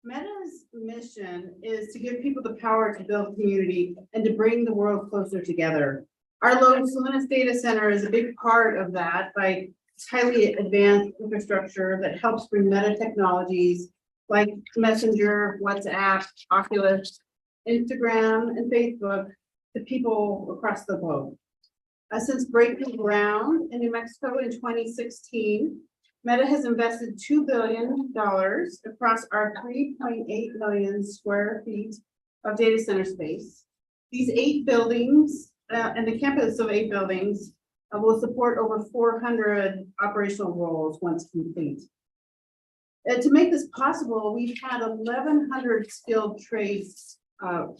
Meta's mission is to give people the power to build community and to bring the world closer together. Our Los Lunas data center is a big part of that by its highly advanced infrastructure that helps bring meta technologies like Messenger, WhatsApp, Oculus, Instagram, and Facebook to people across the globe. Since breaking ground in New Mexico in 2016, Meta has invested $2 billion across our 3.8 million square feet of data center space. These 8 buildings and the campus of 8 buildings will support over 400 operational roles once complete. To make this possible, we've had 1,100 skilled trades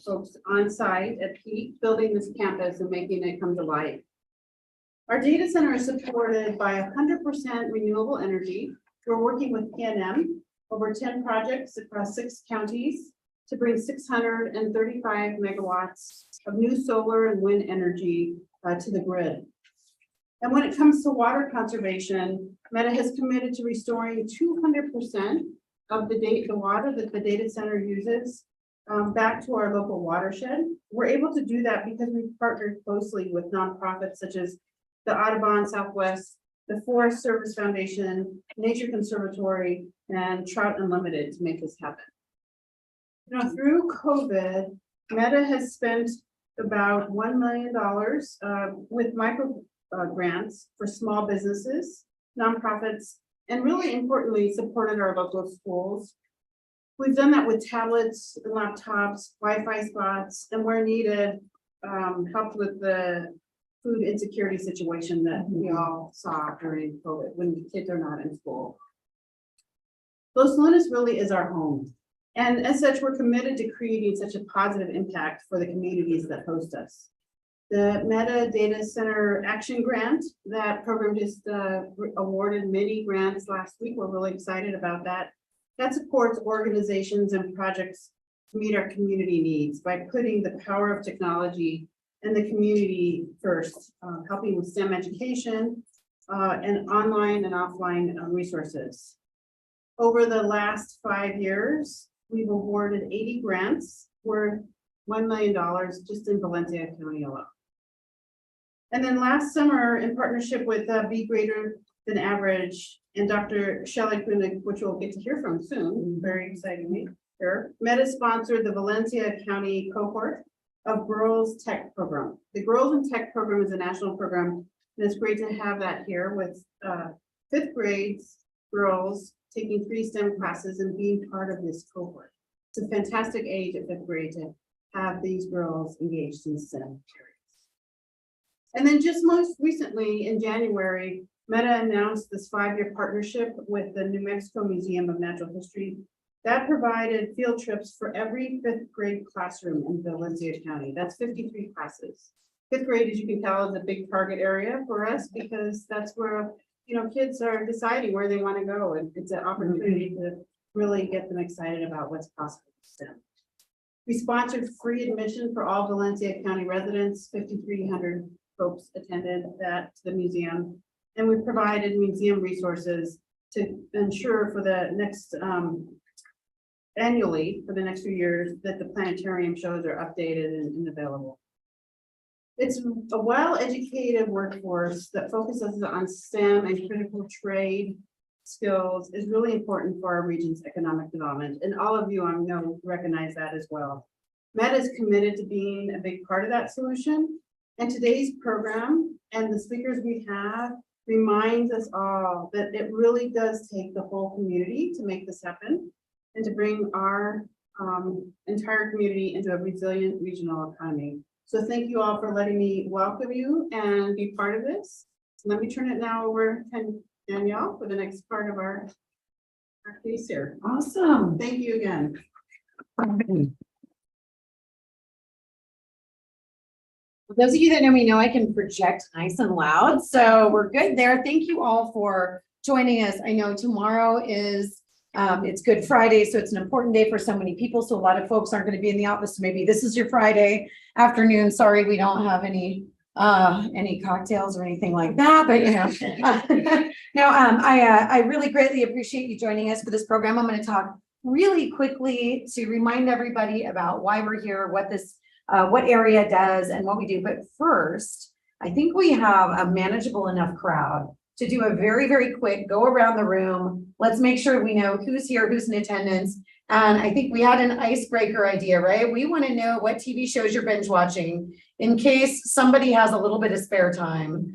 folks on site at peak building this campus and making it come to life. Our data center is supported by 100% renewable energy. We're working with PNM over 10 projects across 6 counties to bring 635 megawatts of new solar and wind energy to the grid. And when it comes to water conservation, Meta has committed to restoring 200% of the water that the data center uses back to our local watershed. We're able to do that because we've partnered closely with nonprofits such as the Audubon Southwest, the Forest Service Foundation, Nature Conservatory, and Trout Unlimited to make this happen. Through COVID, Meta has spent about $1 million with micro grants for small businesses, nonprofits, and really importantly, supported our local schools. We've done that with tablets, laptops, Wi-Fi spots, and where needed, helped with the food insecurity situation that we all saw during COVID when kids are not in school. Los Lunas really is our home. And as such, we're committed to creating such a positive impact for the communities that host us. The Meta Data Center Action Grant, that program just awarded many grants last week. We're really excited about that. That supports organizations and projects to meet our community needs by putting the power of technology and the community first, helping with STEM education and online and offline resources. Over the last 5 years, we've awarded 80 grants worth $1 million just in Valencia County alone. And then last summer, in partnership with Be Greater Than Average and Dr. Shelley Kunig, which we'll get to hear from soon, very excitingly, Meta sponsored the Valencia County cohort of Girls Tech Program. The Girls in Tech Program is a national program, and it's great to have that here with 5th grades girls taking 3 STEM classes and being part of this cohort. It's a fantastic age at 5th grade to have these girls engaged in STEM areas. And then just most recently in January, Meta announced this 5-year partnership with the New Mexico Museum of Natural History that provided field trips for every 5th grade classroom in Valencia County. That's 53 classes. 5th grade, as you can tell, is a big target area for us because that's where kids are deciding where they want to go, and it's an opportunity to really get them excited about what's possible with STEM. We sponsored free admission for all Valencia County residents. 5,300 folks attended that to the museum, and we provided museum resources to ensure for the next annually for the next few years that the planetarium shows are updated and available. It's a well-educated workforce that focuses on STEM and critical trade skills is really important for our region's economic development. And all of you I know recognize that as well. Meta is committed to being a big part of that solution. And today's program and the speakers we have reminds us all that it really does take the whole community to make this happen and to bring our entire community into a resilient regional economy. So thank you all for letting me welcome you and be part of this. Let me turn it now over to Danielle for the next part of our piece here. Awesome. Thank you again. For those of you that know me know I can project nice and loud, so we're good there. Thank you all for joining us. I know tomorrow is it's Good Friday, so it's an important day for so many people. So a lot of folks aren't going to be in the office. So maybe this is your Friday afternoon. Sorry, we don't have any cocktails or anything like that, but no, I really greatly appreciate you joining us for this program. I'm going to talk really quickly to remind everybody about why we're here, what this, what area does and what we do. But first, I think we have a manageable enough crowd to do a very, very quick go around the room. Let's make sure we know who's here, who's in attendance. And I think we had an icebreaker idea, right? We want to know what TV shows you're binge watching in case somebody has a little bit of spare time.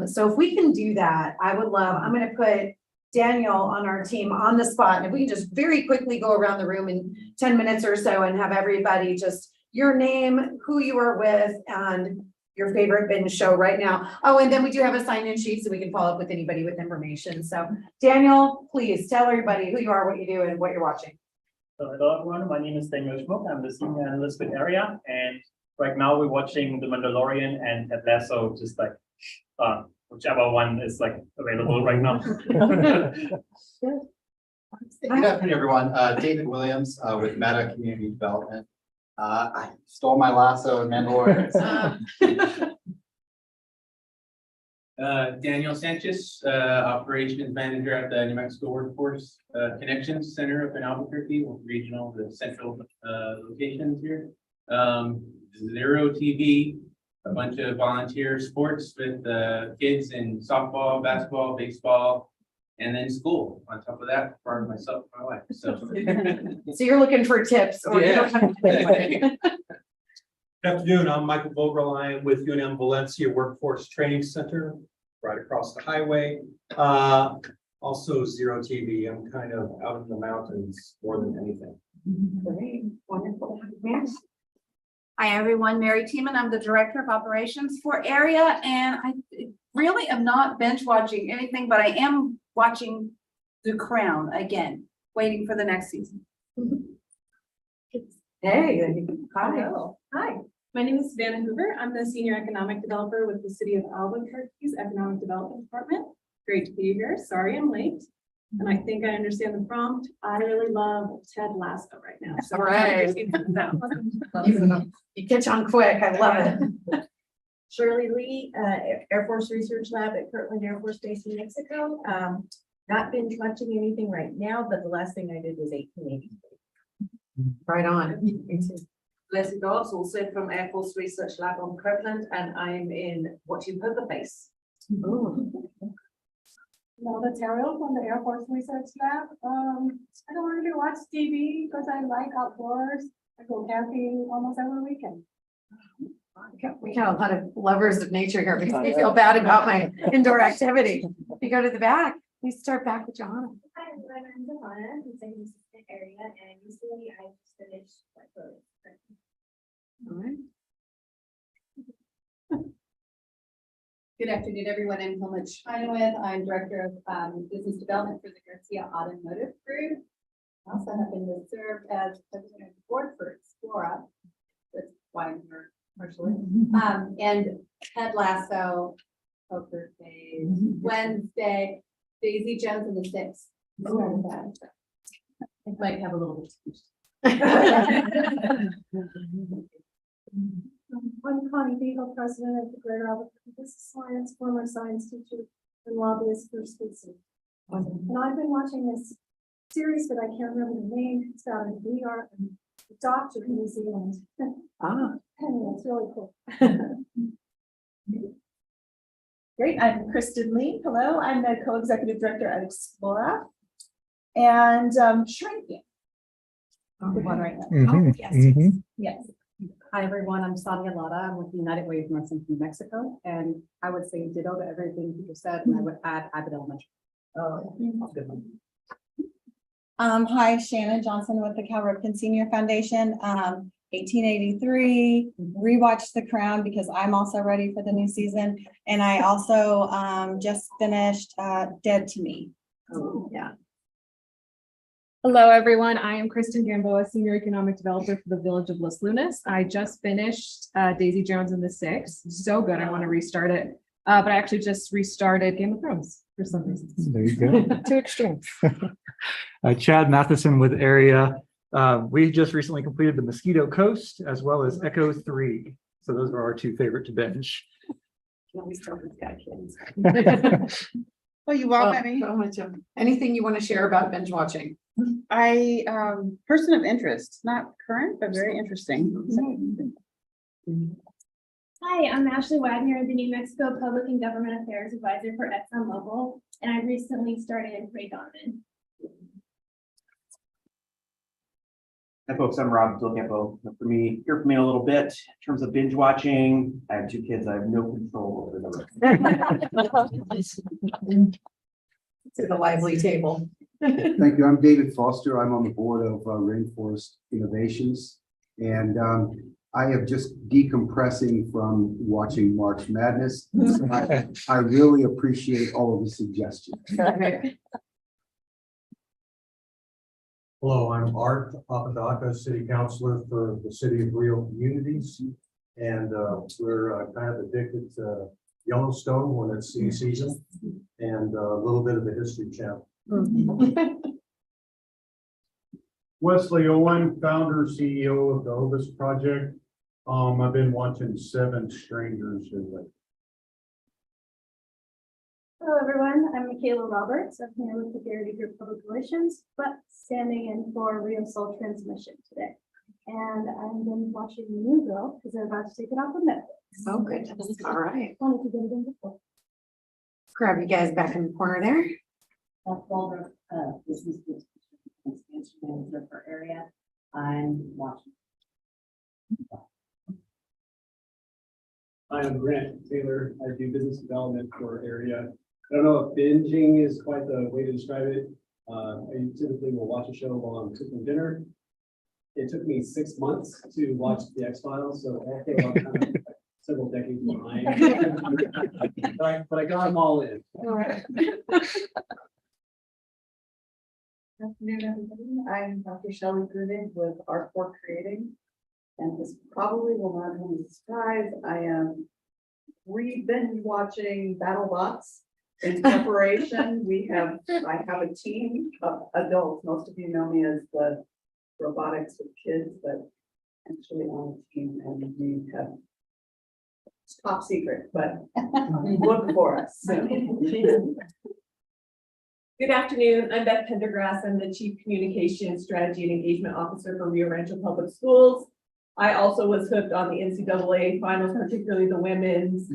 So if we can do that, I would love, I'm going to put Daniel on our team on the spot. And if we can just very quickly go around the room in 10 minutes or so and have everybody just your name, who you are with, and your favorite binge show right now. Oh, and then we do have a sign-in sheet so we can follow up with anybody with information. So Daniel, please tell everybody who you are, what you do, and what you're watching. So hello everyone, my name is Daniel Schmuck. I'm the senior analyst with Area, and right now we're watching The Mandalorian and Ted Lasso, just like whichever one is like available right now. Good afternoon, everyone. David Williams with Meta Community Development. I stole my lasso and Mandalorian. Daniel Sanchez, Operations Manager at the New Mexico Workforce Connections Center up in Albuquerque, with regional, the central locations here. Zero TV, a bunch of volunteer sports with kids in softball, basketball, baseball, and then school on top of that for myself and my wife. So, So you're looking for tips or you don't have to pick one. Good afternoon, I'm Michael Vogel. I am with UNM Valencia Workforce Training Center, right across the highway. Also Zero TV. I'm kind of out in the mountains more than anything. Great, wonderful. Ma'am? Hi, everyone. Mary Tiemann. I'm the Director of Operations for Area, and I really am not binge watching anything, but I am watching The Crown again, waiting for the next season. Hey, hi. Hello. Hi, my name is Savannah Hoover. I'm the Senior Economic Developer with the City of Albuquerque's Economic Development Department. Great to be here. Sorry I'm late. And I think I understand the prompt. I really love Ted Lasso right now. So All right. You catch on quick. I love it. Shirley Lee, Air Force Research Lab at Kirtland Air Force Base in Mexico. Not been watching anything right now, but the last thing I did was 1880. Right on. Leslie Dodds, also from Air Force Research Lab on Kirtland, and I'm in watching Poker Face. Melda Terrell from the Air Force Research Lab. I don't really watch TV because I like outdoors. I go camping almost every weekend. We got a lot of lovers of nature here. Makes me feel bad about my indoor activity. We go to the back. We start back with John. Hi, everyone. I'm Johanna from San Francisco area, and recently I just finished my photo. All right. Good afternoon, everyone. I'm Hilma Chinowith. I'm Director of Business Development for the Garcia Automotive Group. I also have been served as President of the Board for Explora. That's why I'm here partially. And Ted Lasso, Poker Face, Wednesday, Daisy Jones and the Six. It might have a little bit. I'm Connie Beagle, President of the Greater Albuquerque Business Alliance, former science teacher and lobbyist for Spitzer. And I've been watching this series, but I can't remember the name. It's about a VR and a doctor in New Zealand. Ah. And it's really cool. Great, I'm Kristen Lee. Hello, I'm the co-executive director at Explora. And shrinking. The one right now. Oh, yes. Yes. Hi, everyone. I'm Sonia Lara. I'm with United Way of North Central New Mexico. And I would say ditto to everything you just said, and I would add Abbott Elementary. Oh, good one. Hi, Shannon Johnson with the Cal Ripken Senior Foundation. 1883, rewatched The Crown because I'm also ready for the new season. And I also just finished Dead to Me. Oh, yeah. Hello, everyone. I am Kristen Gamboa, Senior Economic Developer for the Village of Los Lunas. I just finished Daisy Jones and the Six. So good. I want to restart it. But I actually just restarted Game of Thrones for some reason. There you go. Too extreme. Chad Matheson with Area. We just recently completed The Mosquito Coast as well as Echo 3. So those were our two favorite to binge. Can we start with that, kids? Oh, you Oh, welcome me. so much of- Anything you want to share about binge watching? I, person of interest, not current, but very interesting. Hi, I'm Ashley Wagner, the New Mexico Public and Government Affairs Advisor for ExxonMobil, and I recently started in Ray Donovan. Hi folks, I'm Rob Dilcampo. For me, hear from me a little bit in terms of binge watching. I have 2 kids. I have no control over them. To the lively table. Thank you. I'm David Foster. I'm on the board of Rainforest Innovations. And I am just decompressing from watching March Madness. I really appreciate all of the suggestions. Hello, I'm Art Papadakis, City Councilor for the City of Real Communities. And we're kind of addicted to Yellowstone when it's season and a little bit of the History Channel. Wesley Owen, founder, CEO of the Ovis Project. I've been watching 7 Strangers lately. Hello, everyone. I'm Michaela Roberts. I'm here with the Garrity Group Public Relations, but standing in for Rio Soul Transmission today. And I've been watching New Girl because they're about to take it off of Netflix. Oh, good. All right. Wanted to get it in before. Grab you guys back in the corner there. Beth Waldrop, Business Expansion Manager for area. I'm watching. I am Grant Taylor. I do business development for area. I don't know if binging is quite the way to describe it. I typically will watch a show while I'm cooking dinner. It took me 6 months to watch the X-Files, so I feel I'm kind of several decades behind. But I got them all in. All right. Afternoon, everybody. I'm Dr. Shelley Gruden with Art4 Creating. And this probably will not come as a surprise. I am re-binge watching BattleBots in preparation. I have a team of adults. Most of you know me as the robotics with kids, but actually on a team, and we have it's top secret, but look for us soon. Good afternoon. I'm Beth Pendergrass. I'm the Chief Communication Strategy and Engagement Officer for Rio Rancho Public Schools. I also was hooked on the NCAA finals, particularly the women's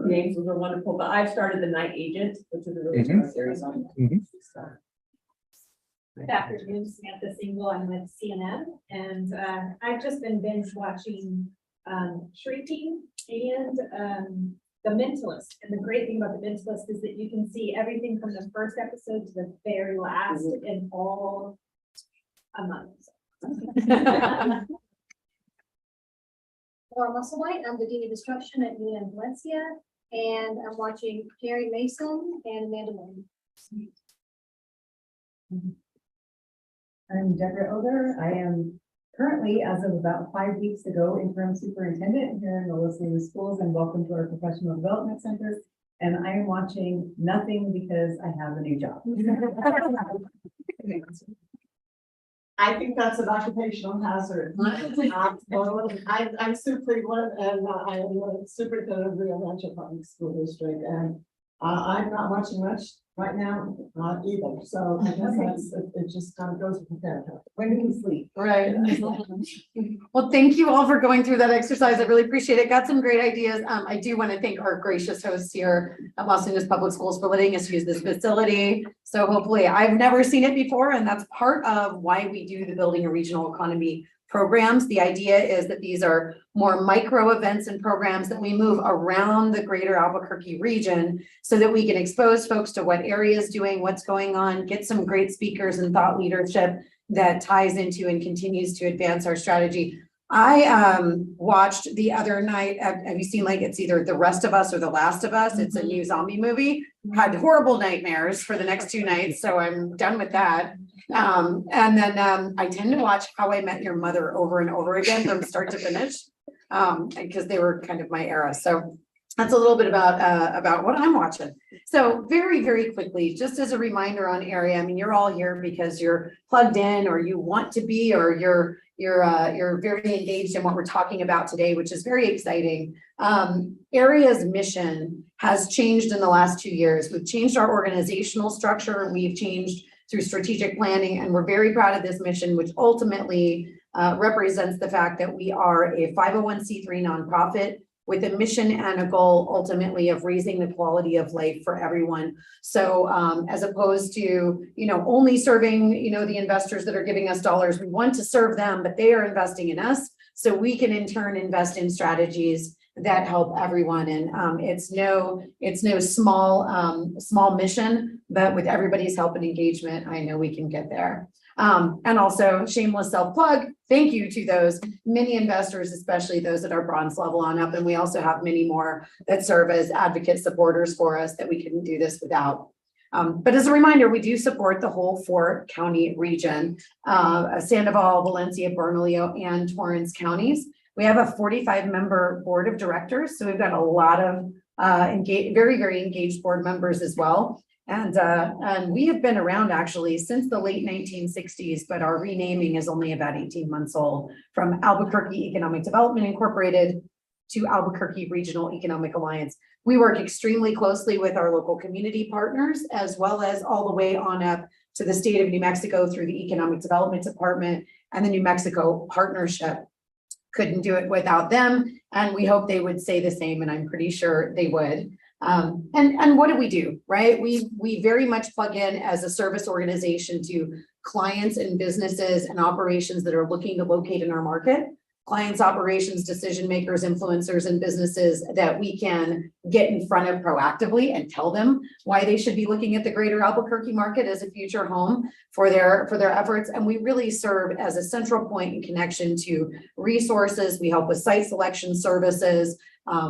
games, which were wonderful, but I've started the Night Agent, which is a really fun series on. Good afternoon, Samantha Single. I'm with CNN, and I've just been binge watching Shrinking and The Mentalist. And the great thing about The Mentalist is that you can see everything from the first episode to the very last in all a month. Laura Musselwhite, I'm the Dean of Instruction at UNM Valencia, and I'm watching Jerry Mason and Amanda Moon. I'm Deborah Oder. I am currently, as of about 5 weeks ago, interim superintendent here in the Los Angeles schools, and welcome to our professional development center. And I am watching nothing because I have a new job. I think that's an occupational hazard. I'm Sue Cleveland, and I am the superintendent of Rio Rancho Public School District, and I'm not watching much right now, either. So I guess it just kind of goes with the territory. When do we sleep? Right. Well, thank you all for going through that exercise. I really appreciate it. Got some great ideas. I do want to thank our gracious hosts here at Los Angeles Public Schools for letting us use this facility. So hopefully, I've never seen it before, and that's part of why we do the Building a Regional Economy programs. The idea is that these are more micro events and programs that we move around the greater Albuquerque region so that we can expose folks to what area is doing, what's going on, get some great speakers and thought leadership that ties into and continues to advance our strategy. I watched the other night, have you seen, like, it's either The Rest of Us or The Last of Us? It's a new zombie movie. Had horrible nightmares for the next 2 nights, so I'm done with that. And then I tend to watch How I Met Your Mother over and over again from start to finish, because they were kind of my era. So that's a little bit about what I'm watching. So very, very quickly, just as a reminder on area, I mean, you're all here because you're plugged in or you want to be, or you're very engaged in what we're talking about today, which is very exciting. Area's mission has changed in the last 2 years. We've changed our organizational structure. We've changed through strategic planning, and we're very proud of this mission, which ultimately represents the fact that we are a 501c3 nonprofit with a mission and a goal ultimately of raising the quality of life for everyone. So as opposed to, only serving, the investors that are giving us dollars, we want to serve them, but they are investing in us. So we can in turn invest in strategies that help everyone. And it's no small mission, but with everybody's help and engagement, I know we can get there. And also shameless self-plug, thank you to those many investors, especially those at our bronze level on up. And we also have many more that serve as advocate supporters for us that we couldn't do this without. But as a reminder, we do support the whole 4-county region, Sandoval, Valencia, Bernalillo, and Torrance counties. We have a 45-member board of directors. So we've got a lot of very, very engaged board members as well. And we have been around actually since the late 1960s, but our renaming is only about 18 months old, from Albuquerque Economic Development Incorporated to Albuquerque Regional Economic Alliance. We work extremely closely with our local community partners, as well as all the way on up to the state of New Mexico through the Economic Development Department and the New Mexico Partnership. Couldn't do it without them, and we hope they would say the same, and I'm pretty sure they would. And what do, right? We very much plug in as a service organization to clients and businesses and operations that are looking to locate in our market. Clients, operations, decision makers, influencers, and businesses that we can get in front of proactively and tell them why they should be looking at the greater Albuquerque market as a future home for their efforts. And we really serve as a central point in connection to resources. We help with site selection services.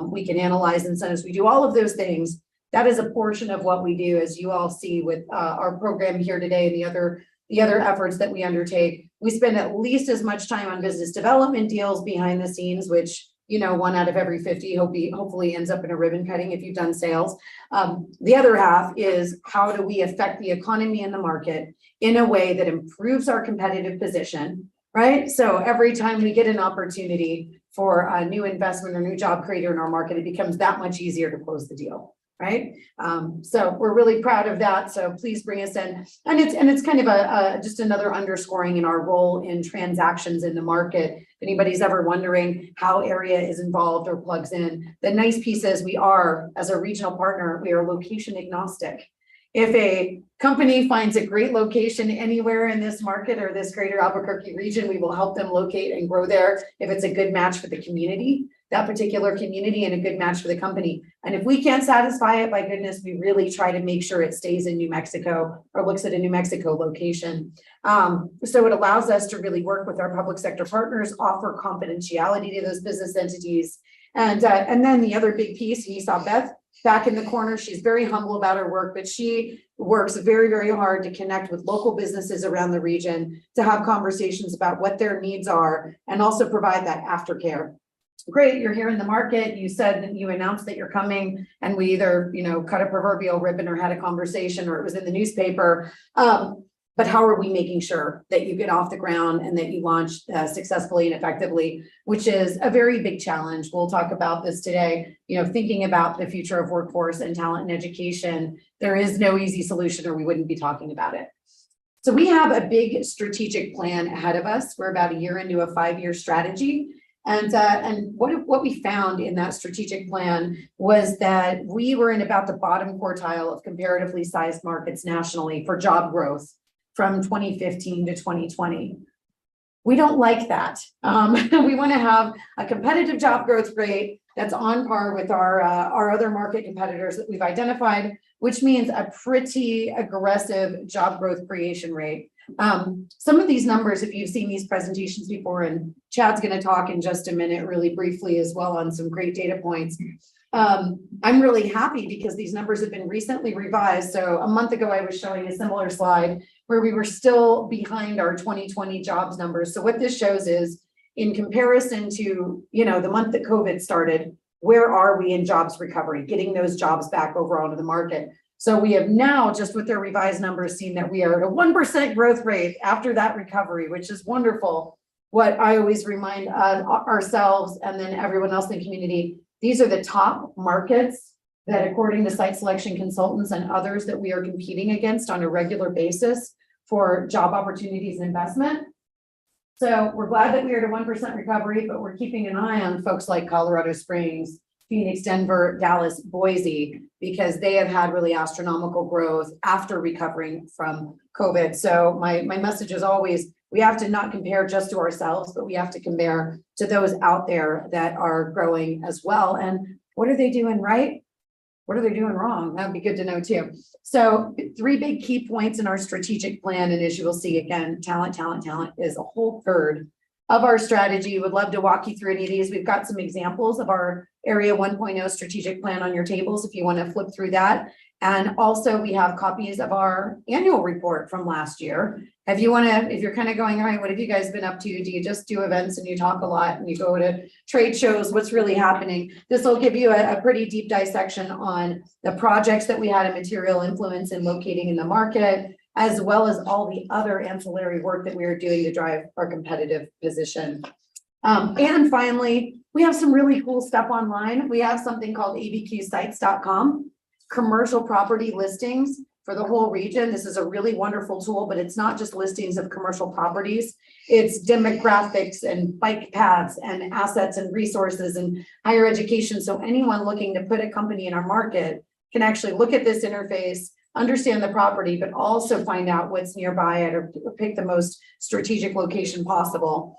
We can analyze incentives. We do all of those things. That is a portion of what we do, as you all see with our program here today and the other efforts that we undertake. We spend at least as much time on business development deals behind the scenes, which, 1 out of every 50 hopefully ends up in a ribbon cutting if you've done sales. The other half is how do we affect the economy and the market in a way that improves our competitive position, right? So every time we get an opportunity for a new investment or new job creator in our market, it becomes that much easier to close the deal. Right. So we're really proud of that. So please bring us in. And it's kind of just another underscoring in our role in transactions in the market. If anybody's ever wondering how area is involved or plugs in, the nice piece is we are, as a regional partner, we are location agnostic. If a company finds a great location anywhere in this market or this greater Albuquerque region, we will help them locate and grow there if it's a good match for the community, that particular community, and a good match for the company. And if we can't satisfy it, by goodness, we really try to make sure it stays in New Mexico or looks at a New Mexico location. So it allows us to really work with our public sector partners, offer confidentiality to those business entities. And then the other big piece, and you saw Beth back in the corner, she's very humble about her work, but she works very, very hard to connect with local businesses around the region to have conversations about what their needs are and also provide that aftercare. Great, you're here in the market. You said that you announced that you're coming, and we either, cut a proverbial ribbon or had a conversation, or it was in the newspaper. But how are we making sure that you get off the ground and that you launch successfully and effectively, which is a very big challenge. We'll talk about this today. Thinking about the future of workforce and talent and education, there is no easy solution, or we wouldn't be talking about it. So we have a big strategic plan ahead of us. We're about a year into a 5-year strategy. And what we found in that strategic plan was that we were in about the bottom quartile of comparatively sized markets nationally for job growth from 2015 to 2020. We don't like that. We want to have a competitive job growth rate that's on par with our other market competitors that we've identified, which means a pretty aggressive job growth creation rate. Some of these numbers, if you've seen these presentations before, and Chad's going to talk in just a minute really briefly as well on some great data points. I'm really happy because these numbers have been recently revised. So a month ago, I was showing a similar slide where we were still behind our 2020 jobs numbers. So what this shows is in comparison to, the month that COVID started, where are we in jobs recovery, getting those jobs back over onto the market. So we have now, just with their revised numbers, seen that we are at a 1% growth rate after that recovery, which is wonderful. What I always remind ourselves and then everyone else in the community, these are the top markets that, according to site selection consultants and others, that we are competing against on a regular basis for job opportunities and investment. So we're glad that we are at a 1% recovery, but we're keeping an eye on folks like Colorado Springs, Phoenix, Denver, Dallas, Boise, because they have had really astronomical growth after recovering from COVID. So my message is always, we have to not compare just to ourselves, but we have to compare to those out there that are growing as well. And what are they doing right? What are they doing wrong? That'd be good to know too. So 3 big key points in our strategic plan. And as you will see, again, talent is a whole third of our strategy. Would love to walk you through any of these. We've got some examples of our Area 1.0 strategic plan on your tables if you want to flip through that. And also we have copies of our annual report from last year. If you're kind of going, all right, what have you guys been up to? Do you just do events and you talk a lot and you go to trade shows? What's really happening? This will give you a pretty deep dissection on the projects that we had a material influence in locating in the market, as well as all the other ancillary work that we are doing to drive our competitive position. And finally, we have some really cool stuff online. We have something called abqsites.com, commercial property listings for the whole region. This is a really wonderful tool, but it's not just listings of commercial properties. It's demographics and bike paths and assets and resources and higher education. So anyone looking to put a company in our market can actually look at this interface, understand the property, but also find out what's nearby it or pick the most strategic location possible.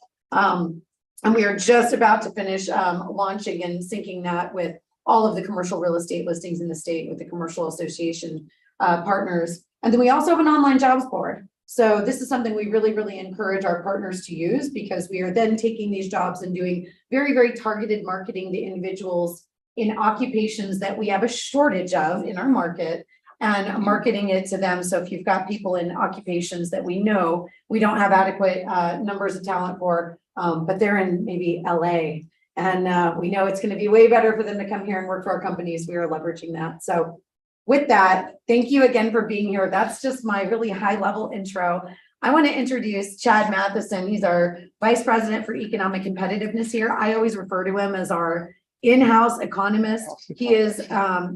And we are just about to finish launching and syncing that with all of the commercial real estate listings in the state with the commercial association partners. And then we also have an online jobs board. So this is something we really, really encourage our partners to use, because we are then taking these jobs and doing very, very targeted marketing to individuals in occupations that we have a shortage of in our market, and marketing it to them. So if you've got people in occupations that we know we don't have adequate numbers of talent for, but they're in maybe LA, and we know it's going to be way better for them to come here and work for our companies, we are leveraging that. So with that, thank you again for being here. That's just my really high level intro. I want to introduce Chad Matheson. He's our Vice President for Economic Competitiveness here. I always refer to him as our in-house economist. He is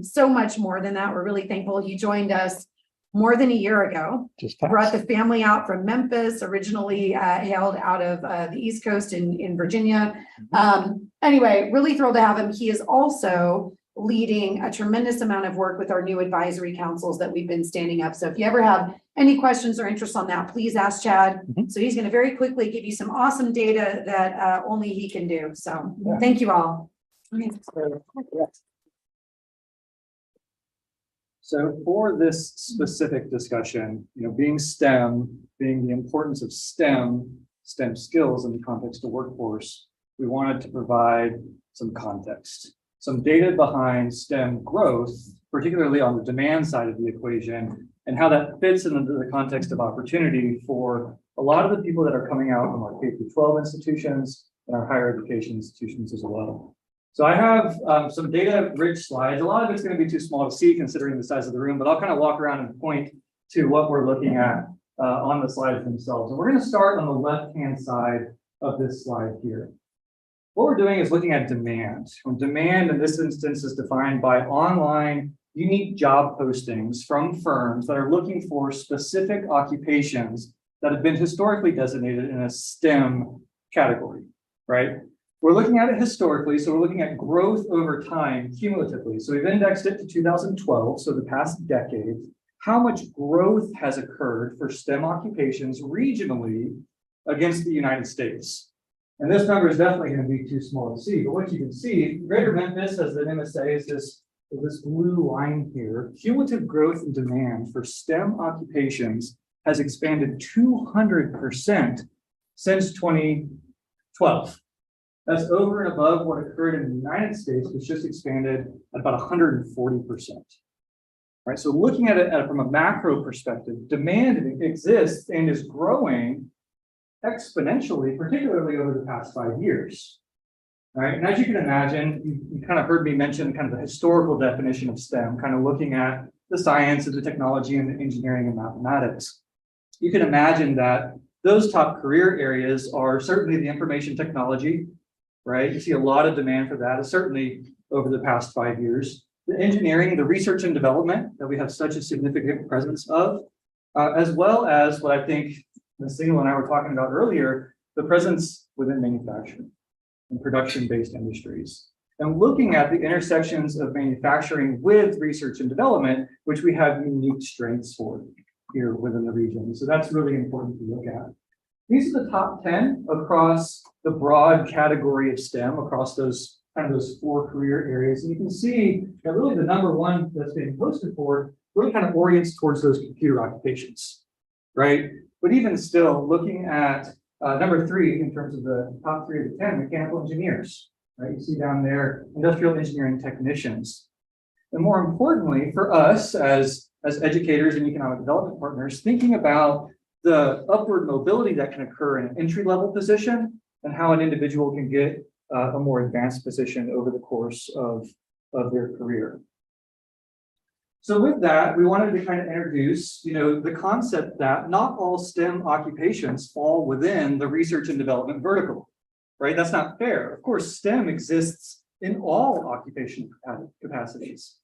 so much more than that. We're really thankful. He joined us more than a year ago, brought the family out from Memphis, originally hailed out of the East Coast in Virginia. Anyway, really thrilled to have him. He is also leading a tremendous amount of work with our new advisory councils that we've been standing up. So if you ever have any questions or interest on that, please ask Chad. So he's going to very quickly give you some awesome data that only he can do. So thank you all. So for this specific discussion, being STEM, being the importance of STEM skills in the context of workforce, we wanted to provide some context, some data behind STEM growth, particularly on the demand side of the equation, and how that fits into the context of opportunity for a lot of the people that are coming out from our K-12 institutions and our higher education institutions as well. So I have some data-rich slides. A lot of it's going to be too small to see considering the size of the room, but I'll kind of walk around and point to what we're looking at on the slides themselves. And we're going to start on the left-hand side of this slide here. What we're doing is looking at demand. And demand in this instance is defined by online unique job postings from firms that are looking for specific occupations that have been historically designated in a STEM category, right? We're looking at it historically, so we're looking at growth over time cumulatively. So we've indexed it to 2012, so the past decade. How much growth has occurred for STEM occupations regionally against the United States? And this number is definitely going to be too small to see, but what you can see, Greater Memphis as an MSA is this blue line here. Cumulative growth in demand for STEM occupations has expanded 200% since 2012. That's over and above what occurred in the United States, which just expanded at about 140%. Right, so looking at it from a macro perspective, demand exists and is growing exponentially, particularly over the past 5 years. Right, and as you can imagine, you kind of heard me mention kind of the historical definition of STEM, kind of looking at the science and the technology and the engineering and mathematics. You can imagine that those top career areas are certainly the information technology, right? You see a lot of demand for that, certainly over the past 5 years. The engineering, the research and development that we have such a significant presence of, as well as what I think Ms. Single and I were talking about earlier, the presence within manufacturing and production-based industries. And looking at the intersections of manufacturing with research and development, which we have unique strengths for here within the region. So that's really important to look at. These are the top 10 across the broad category of STEM, across those kind of those 4 career areas. And you can see that really the number 1 that's being posted for really kind of orients towards those computer occupations, right? But even still, looking at number 3 in terms of the top 3 of the 10, mechanical engineers, right? You see down there, industrial engineering technicians. And more importantly, for us as educators and economic development partners, thinking about the upward mobility that can occur in an entry-level position and how an individual can get a more advanced position over the course of their career. So with that, we wanted to kind of introduce, the concept that not all STEM occupations fall within the research and development vertical, right? That's not fair. Of course, STEM exists in all occupational capacities.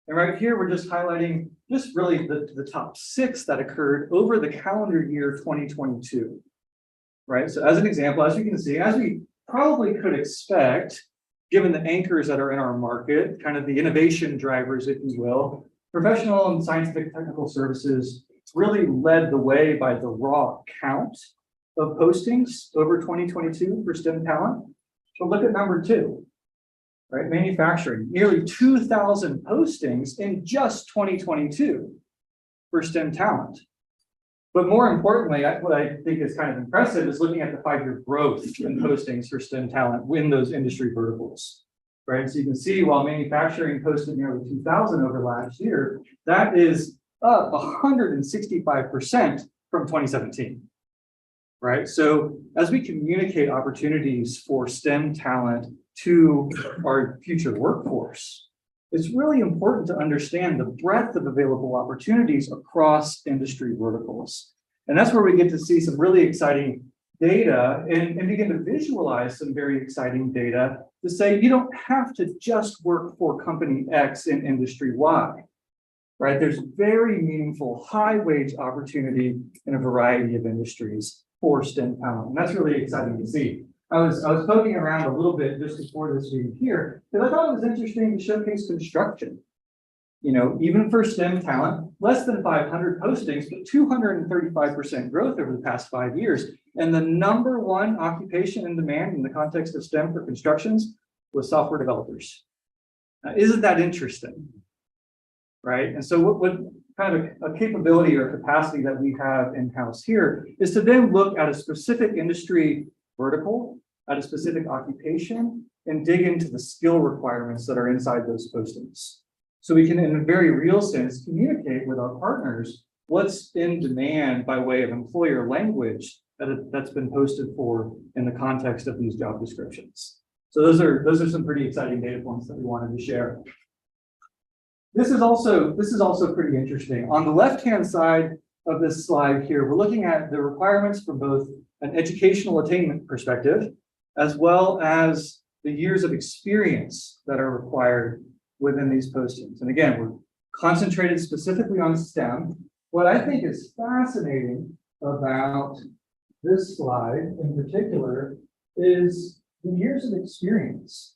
And right here, we're just highlighting just really the top 6 that occurred over the calendar year 2022, right? So as an example, as you can see, as we probably could expect, given the anchors that are in our market, kind of the innovation drivers, if you will, professional and scientific technical services really led the way by the raw count of postings over 2022 for STEM talent. So look at number 2, right? Manufacturing, nearly 2,000 postings in just 2022 for STEM talent. But more importantly, what I think is kind of impressive is looking at the 5-year growth in postings for STEM talent in those industry verticals. Right, so you can see while manufacturing posted nearly 2,000 over last year, that is up 165% from 2017. Right, so as we communicate opportunities for STEM talent to our future workforce, it's really important to understand the breadth of available opportunities across industry verticals. And that's where we get to see some really exciting data and begin to visualize some very exciting data to say you don't have to just work for company X in industry Y, right? There's very meaningful high wage opportunity in a variety of industries for STEM talent. And that's really exciting to see. I was poking around a little bit just before this meeting here, because I thought it was interesting to showcase construction. Even for STEM talent, less than 500 postings, but 235% growth over the past 5 years. And the number 1 occupation in demand in the context of STEM for constructions was software developers. Now, isn't that interesting? Right? And so what kind of a capability or capacity that we have in-house here is to then look at a specific industry vertical, at a specific occupation, and dig into the skill requirements that are inside those postings. So we can, in a very real sense, communicate with our partners what's in demand by way of employer language that's been posted for in the context of these job descriptions. So those are some pretty exciting data points that we wanted to share. This is also pretty interesting. On the left-hand side of this slide here, we're looking at the requirements from both an educational attainment perspective, as well as the years of experience that are required within these postings. And again, we're concentrated specifically on STEM. What I think is fascinating about this slide in particular is the years of experience.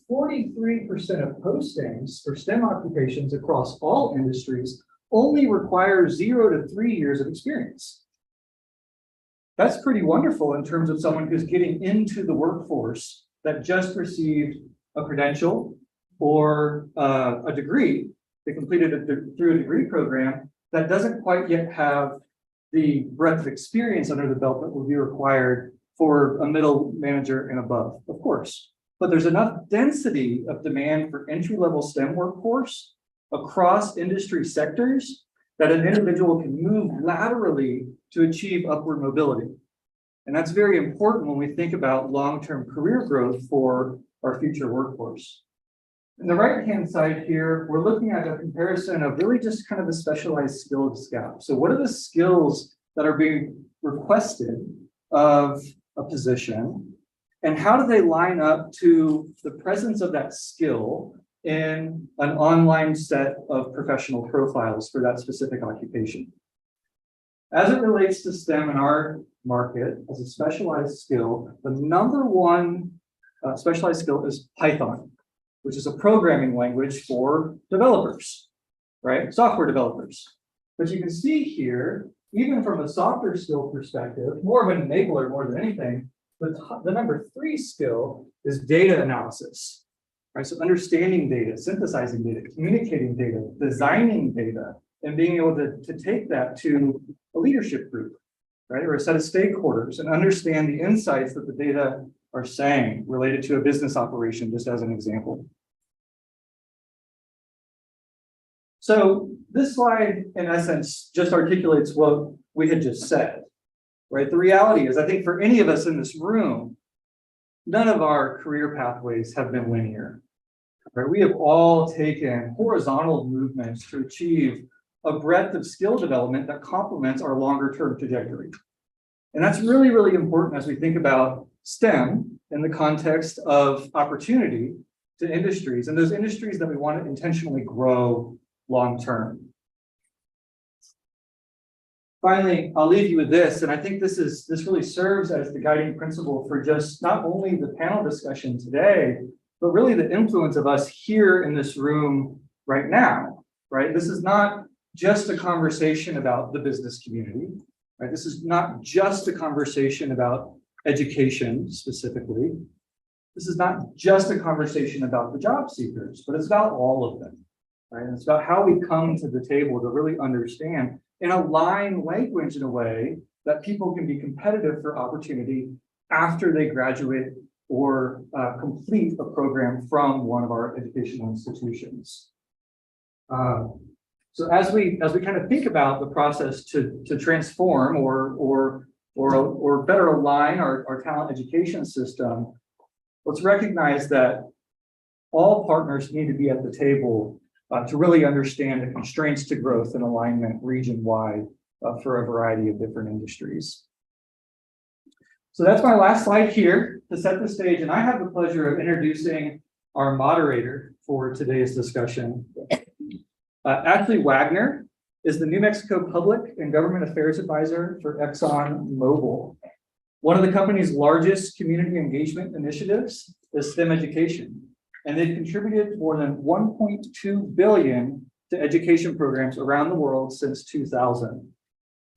43% of postings for STEM occupations across all industries only require 0 to 3 years of experience. That's pretty wonderful in terms of someone who's getting into the workforce that just received a credential or a degree. They completed it through a degree program that doesn't quite yet have the breadth of experience under the belt that will be required for a middle manager and above, of course. But there's enough density of demand for entry-level STEM workforce across industry sectors that an individual can move laterally to achieve upward mobility. And that's very important when we think about long-term career growth for our future workforce. On the right-hand side here, we're looking at a comparison of really just kind of the specialized skills gap. So what are the skills that are being requested of a position? And how do they line up to the presence of that skill in an online set of professional profiles for that specific occupation? As it relates to STEM in our market as a specialized skill, the number one specialized skill is Python, which is a programming language for developers, right? Software developers. But you can see here, even from a software skill perspective, more of an enabler more than anything, the number 3 skill is data analysis, right? So understanding data, synthesizing data, communicating data, designing data, and being able to take that to a leadership group, right? Or a set of stakeholders and understand the insights that the data are saying related to a business operation, just as an example. So this slide, in essence, just articulates what we had just said, right? The reality is, I think for any of us in this room, none of our career pathways have been linear, right? We have all taken horizontal movements to achieve a breadth of skill development that complements our longer term trajectory. And that's really, really important as we think about STEM in the context of opportunity to industries and those industries that we want to intentionally grow long term. Finally, I'll leave you with this, and I think this really serves as the guiding principle for just not only the panel discussion today, but really the influence of us here in this room right now, right? This is not just a conversation about the business community, right? This is not just a conversation about education specifically. This is not just a conversation about the job seekers, but it's about all of them, right? And it's about how we come to the table to really understand and align language in a way that people can be competitive for opportunity after they graduate or complete a program from one of our educational institutions. So as we kind of think about the process to transform or better align our talent education system, let's recognize that all partners need to be at the table to really understand the constraints to growth and alignment region-wide for a variety of different industries. So that's my last slide here to set the stage, and I have the pleasure of introducing our moderator for today's discussion. Ashley Wagner is the New Mexico Public and Government Affairs Advisor for ExxonMobil. One of the company's largest community engagement initiatives is STEM education, and they've contributed more than $1.2 billion to education programs around the world since 2000.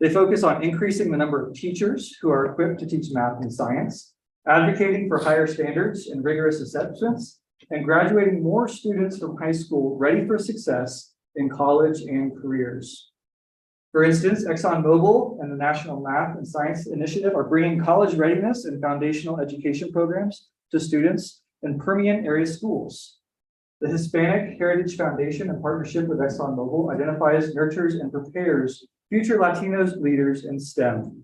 They focus on increasing the number of teachers who are equipped to teach math and science, advocating for higher standards and rigorous assessments, and graduating more students from high school ready for success in college and careers. For instance, ExxonMobil and the National Math and Science Initiative are bringing college readiness and foundational education programs to students in Permian area schools. The Hispanic Heritage Foundation, in partnership with ExxonMobil, identifies, nurtures, and prepares future Latinos leaders in STEM.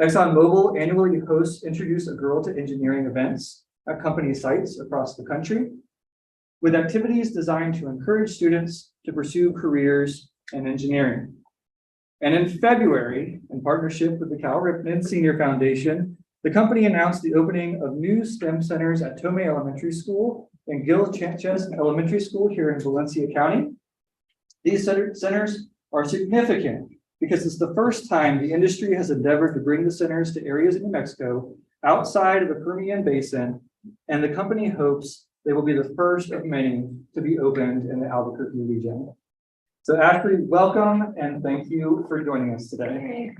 ExxonMobil annually hosts Introduce a Girl to Engineering events at company sites across the country, with activities designed to encourage students to pursue careers in engineering. And in February, in partnership with the Cal Ripken Senior Foundation, the company announced the opening of new STEM centers at Tomei Elementary School and Gil Chanchez Elementary School here in Valencia County. These centers are significant because it's the first time the industry has endeavored to bring the centers to areas in New Mexico outside of the Permian Basin, and the company hopes they will be the first of many to be opened in the Albuquerque region. So Ashley, welcome, and thank you for joining us today.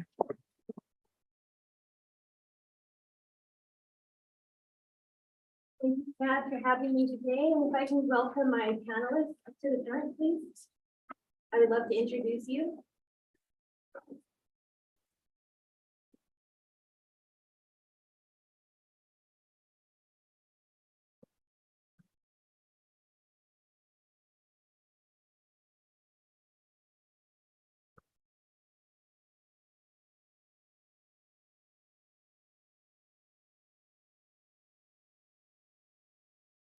Thank you, Chad, for having me today. And if I can welcome my panelists up to the front, please. I would love to introduce you.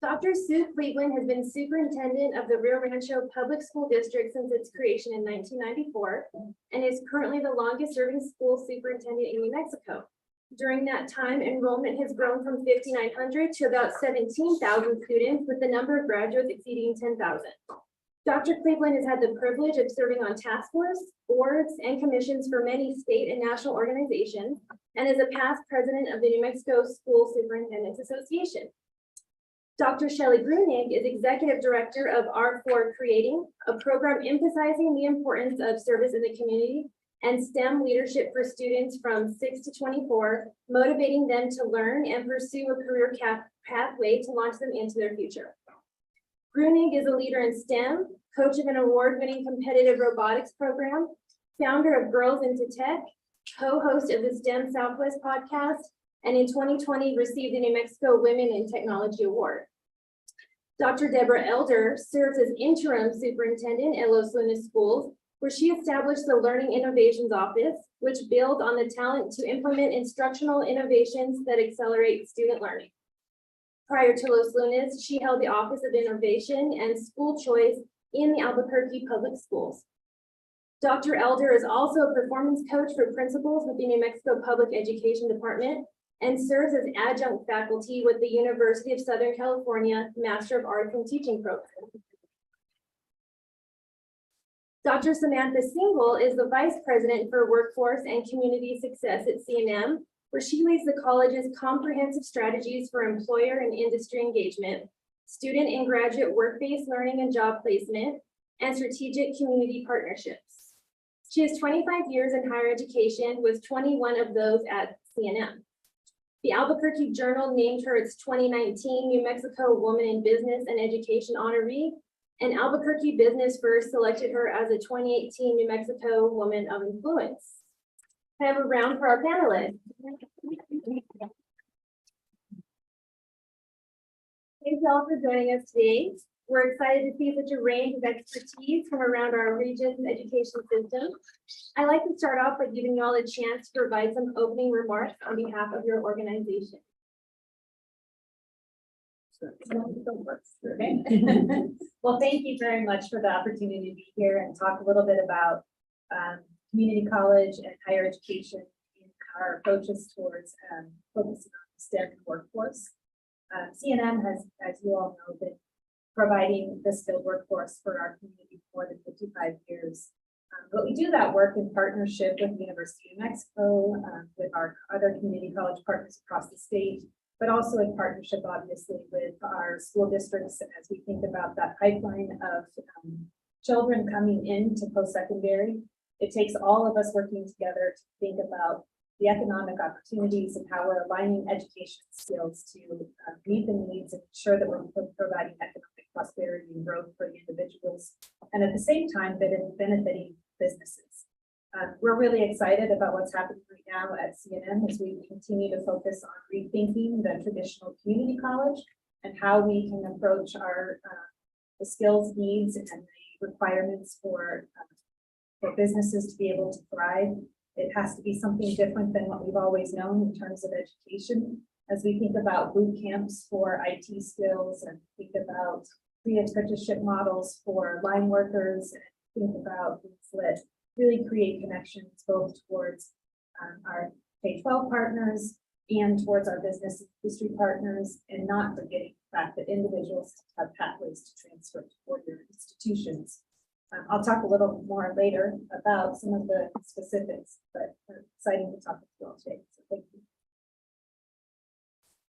Dr. Sue Cleveland has been superintendent of the Rio Rancho Public School District since its creation in 1994 and is currently the longest serving school superintendent in New Mexico. During that time, enrollment has grown from 5,900 to about 17,000 students, with the number of graduates exceeding 10,000. Dr. Cleveland has had the privilege of serving on task force, boards, and commissions for many state and national organizations, and is a past president of the New Mexico School Superintendents Association. Dr. Shelley Grunig is executive director of R4 Creating, a program emphasizing the importance of service in the community and STEM leadership for students from 6 to 24, motivating them to learn and pursue a career pathway to launch them into their future. Grunig is a leader in STEM, coach of an award-winning competitive robotics program, founder of Girls into Tech, co-host of the STEM Southwest podcast, and in 2020 received the New Mexico Women in Technology Award. Dr. Deborah Elder serves as interim superintendent at Los Lunas Schools, where she established the Learning Innovations Office, which builds on the talent to implement instructional innovations that accelerate student learning. Prior to Los Lunas, she held the Office of Innovation and School Choice in the Albuquerque Public Schools. Dr. Elder is also a performance coach for principals with the New Mexico Public Education Department and serves as adjunct faculty with the University of Southern California Master of Arts in Teaching program. Dr. Samantha Single is the Vice President for Workforce and Community Success at CNM, where she leads the college's comprehensive strategies for employer and industry engagement, student and graduate work-based learning and job placement, and strategic community partnerships. She has 25 years in higher education, with 21 of those at CNM. The Albuquerque Journal named her its 2019 New Mexico Woman in Business and Education honoree, and Albuquerque Business First selected her as a 2018 New Mexico Woman of Influence. I have a round for our panelists. Thanks all for joining us today. We're excited to see such a range of expertise from around our region's education system. I'd like to start off by giving you all a chance to provide some opening remarks on behalf of your organization. Okay. Well, thank you very much for the opportunity to be here and talk a little bit about community college and higher education in our approaches towards focusing on the STEM workforce. CNM has, as you all know, been providing the skilled workforce for our community for more than 55 years. But we do that work in partnership with the University of New Mexico, with our other community college partners across the state, but also in partnership, obviously, with our school districts as we think about that pipeline of children coming into post-secondary. It takes all of us working together to think about the economic opportunities and how we're aligning education skills to meet the needs and ensure that we're providing economic prosperity and growth for the individuals, and at the same time benefiting businesses. We're really excited about what's happening right now at CNM as we continue to focus on rethinking the traditional community college and how we can approach our the skills needs and the requirements for businesses to be able to thrive. It has to be something different than what we've always known in terms of education. As we think about boot camps for IT skills and think about pre-apprenticeship models for line workers and think about things that really create connections both towards our K-12 partners and towards our business industry partners, and not forgetting the fact that individuals have pathways to transfer to four-year institutions. I'll talk a little more later about some of the specifics, but exciting to talk with you all today. So thank you.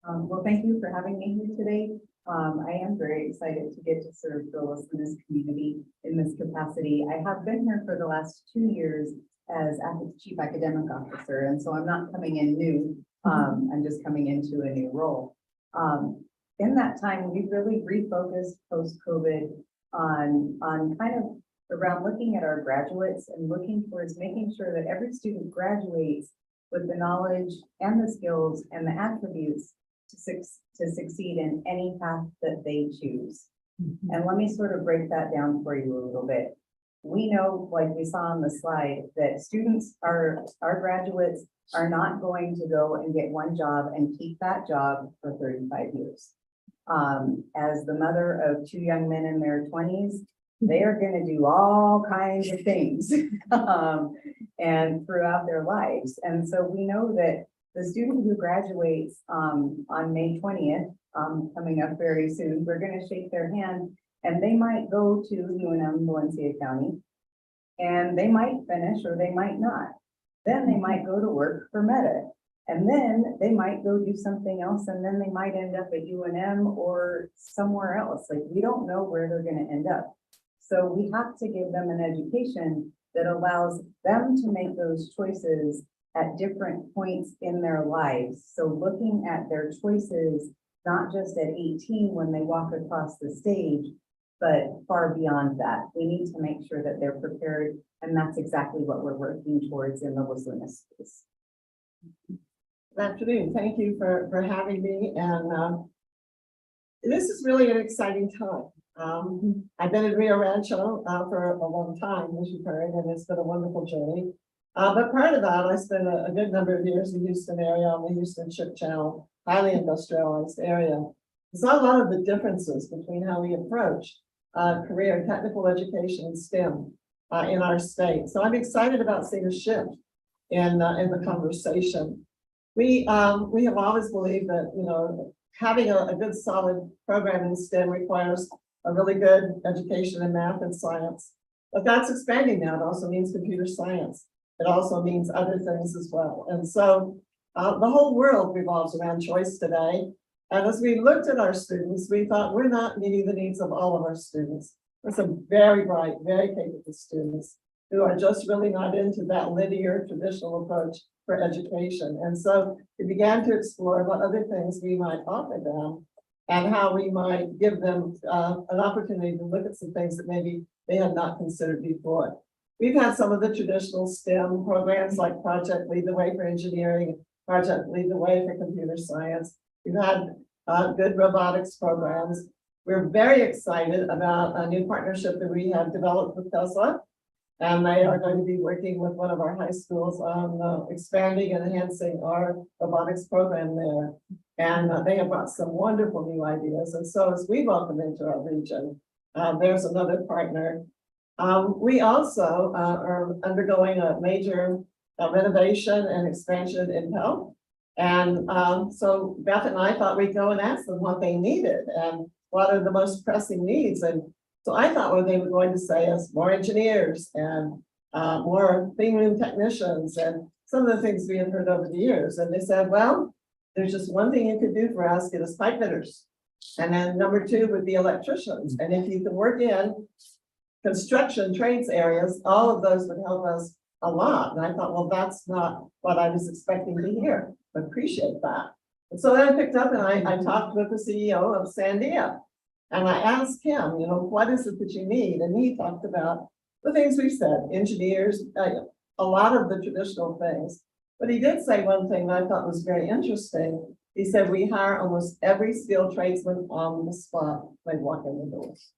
Well, thank you for having me here today. I am very excited to get to serve the Los Lunas community in this capacity. I have been here for the last 2 years as Chief Academic Officer, and so I'm not coming in new. I'm just coming into a new role. In that time, we've really refocused post-COVID on kind of around looking at our graduates and looking towards making sure that every student graduates with the knowledge and the skills and the attributes to succeed in any path that they choose. And let me sort of break that down for you a little bit. We know, like we saw on the slide, that students our graduates are not going to go and get one job and keep that job for 35 years. As the mother of two young men in their 20s, they are going to do all kinds of things and throughout their lives. And so we know that the student who graduates on May 20th, coming up very soon, we're going to shake their hand, and they might go to UNM Valencia County, and they might finish or they might not. Then they might go to work for Meta, and then they might go do something else, and then they might end up at UNM or somewhere else. Like, we don't know where they're going to end up. So we have to give them an education that allows them to make those choices at different points in their lives. So looking at their choices, not just at 18 when they walk across the stage, but far beyond that. We need to make sure that they're prepared, and that's exactly what we're working towards in the Los Lunas space. Good afternoon. Thank you for having me. And this is really an exciting time. I've been in Rio Rancho for a long time, as you've heard, and it's been a wonderful journey. But prior to that, I spent a good number of years in the Houston area on the Houston Ship Channel, highly industrialized area. Saw a lot of the differences between how we approach career and technical education and STEM in our state. So I'm excited about seeing a shift in the conversation. We have always believed that, you know, having a good solid program in STEM requires a really good education in math and science. But that's expanding now. It also means computer science. It also means other things as well. And so the whole world revolves around choice today. And as we looked at our students, we thought we're not meeting the needs of all of our students. There's some very bright, very capable students who are just really not into that linear traditional approach for education. And so we began to explore what other things we might offer them and how we might give them an opportunity to look at some things that maybe they had not considered before. We've had some of the traditional STEM programs like Project Lead the Way for Engineering, Project Lead the Way for Computer Science. We've had good robotics programs. We're very excited about a new partnership that we have developed with Tesla. And they are going to be working with one of our high schools on expanding and enhancing our robotics program there. And they have brought some wonderful new ideas. And so as we welcome into our region, there's another partner. We also are undergoing a major renovation and expansion in Pell. And so Beth and I thought we'd go and ask them what they needed and what are the most pressing needs. And so I thought what they were going to say is more engineers and more clean room technicians and some of the things we had heard over the years. And they said, well, there's just one thing you could do for us, get us pipe fitters. And then number two would be electricians. And if you can work in construction trades areas, all of those would help us a lot. And I thought, well, that's not what I was expecting to hear. I appreciate that. And so then I picked up and I talked with the CEO of Sandia. And I asked him, you know, what is it that you need? And he talked about the things we've said, engineers, a lot of the traditional things. But he did say one thing that I thought was very interesting. He said, we hire almost every skilled tradesman on the spot when they walk in the doors.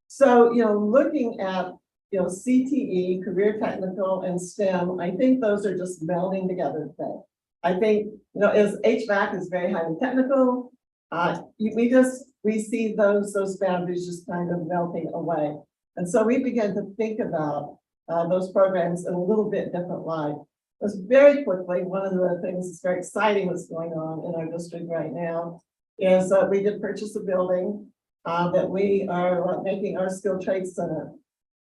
So, you know, looking at, you know, CTE, career technical and STEM, I think those are just melding together today. I think, you know, as HVAC is very highly technical, we see those boundaries just kind of melting away. And so we began to think about those programs in a little bit different light. Because very quickly, one of the things that's very exciting that's going on in our district right now is we did purchase a building that we are making our skilled trades center.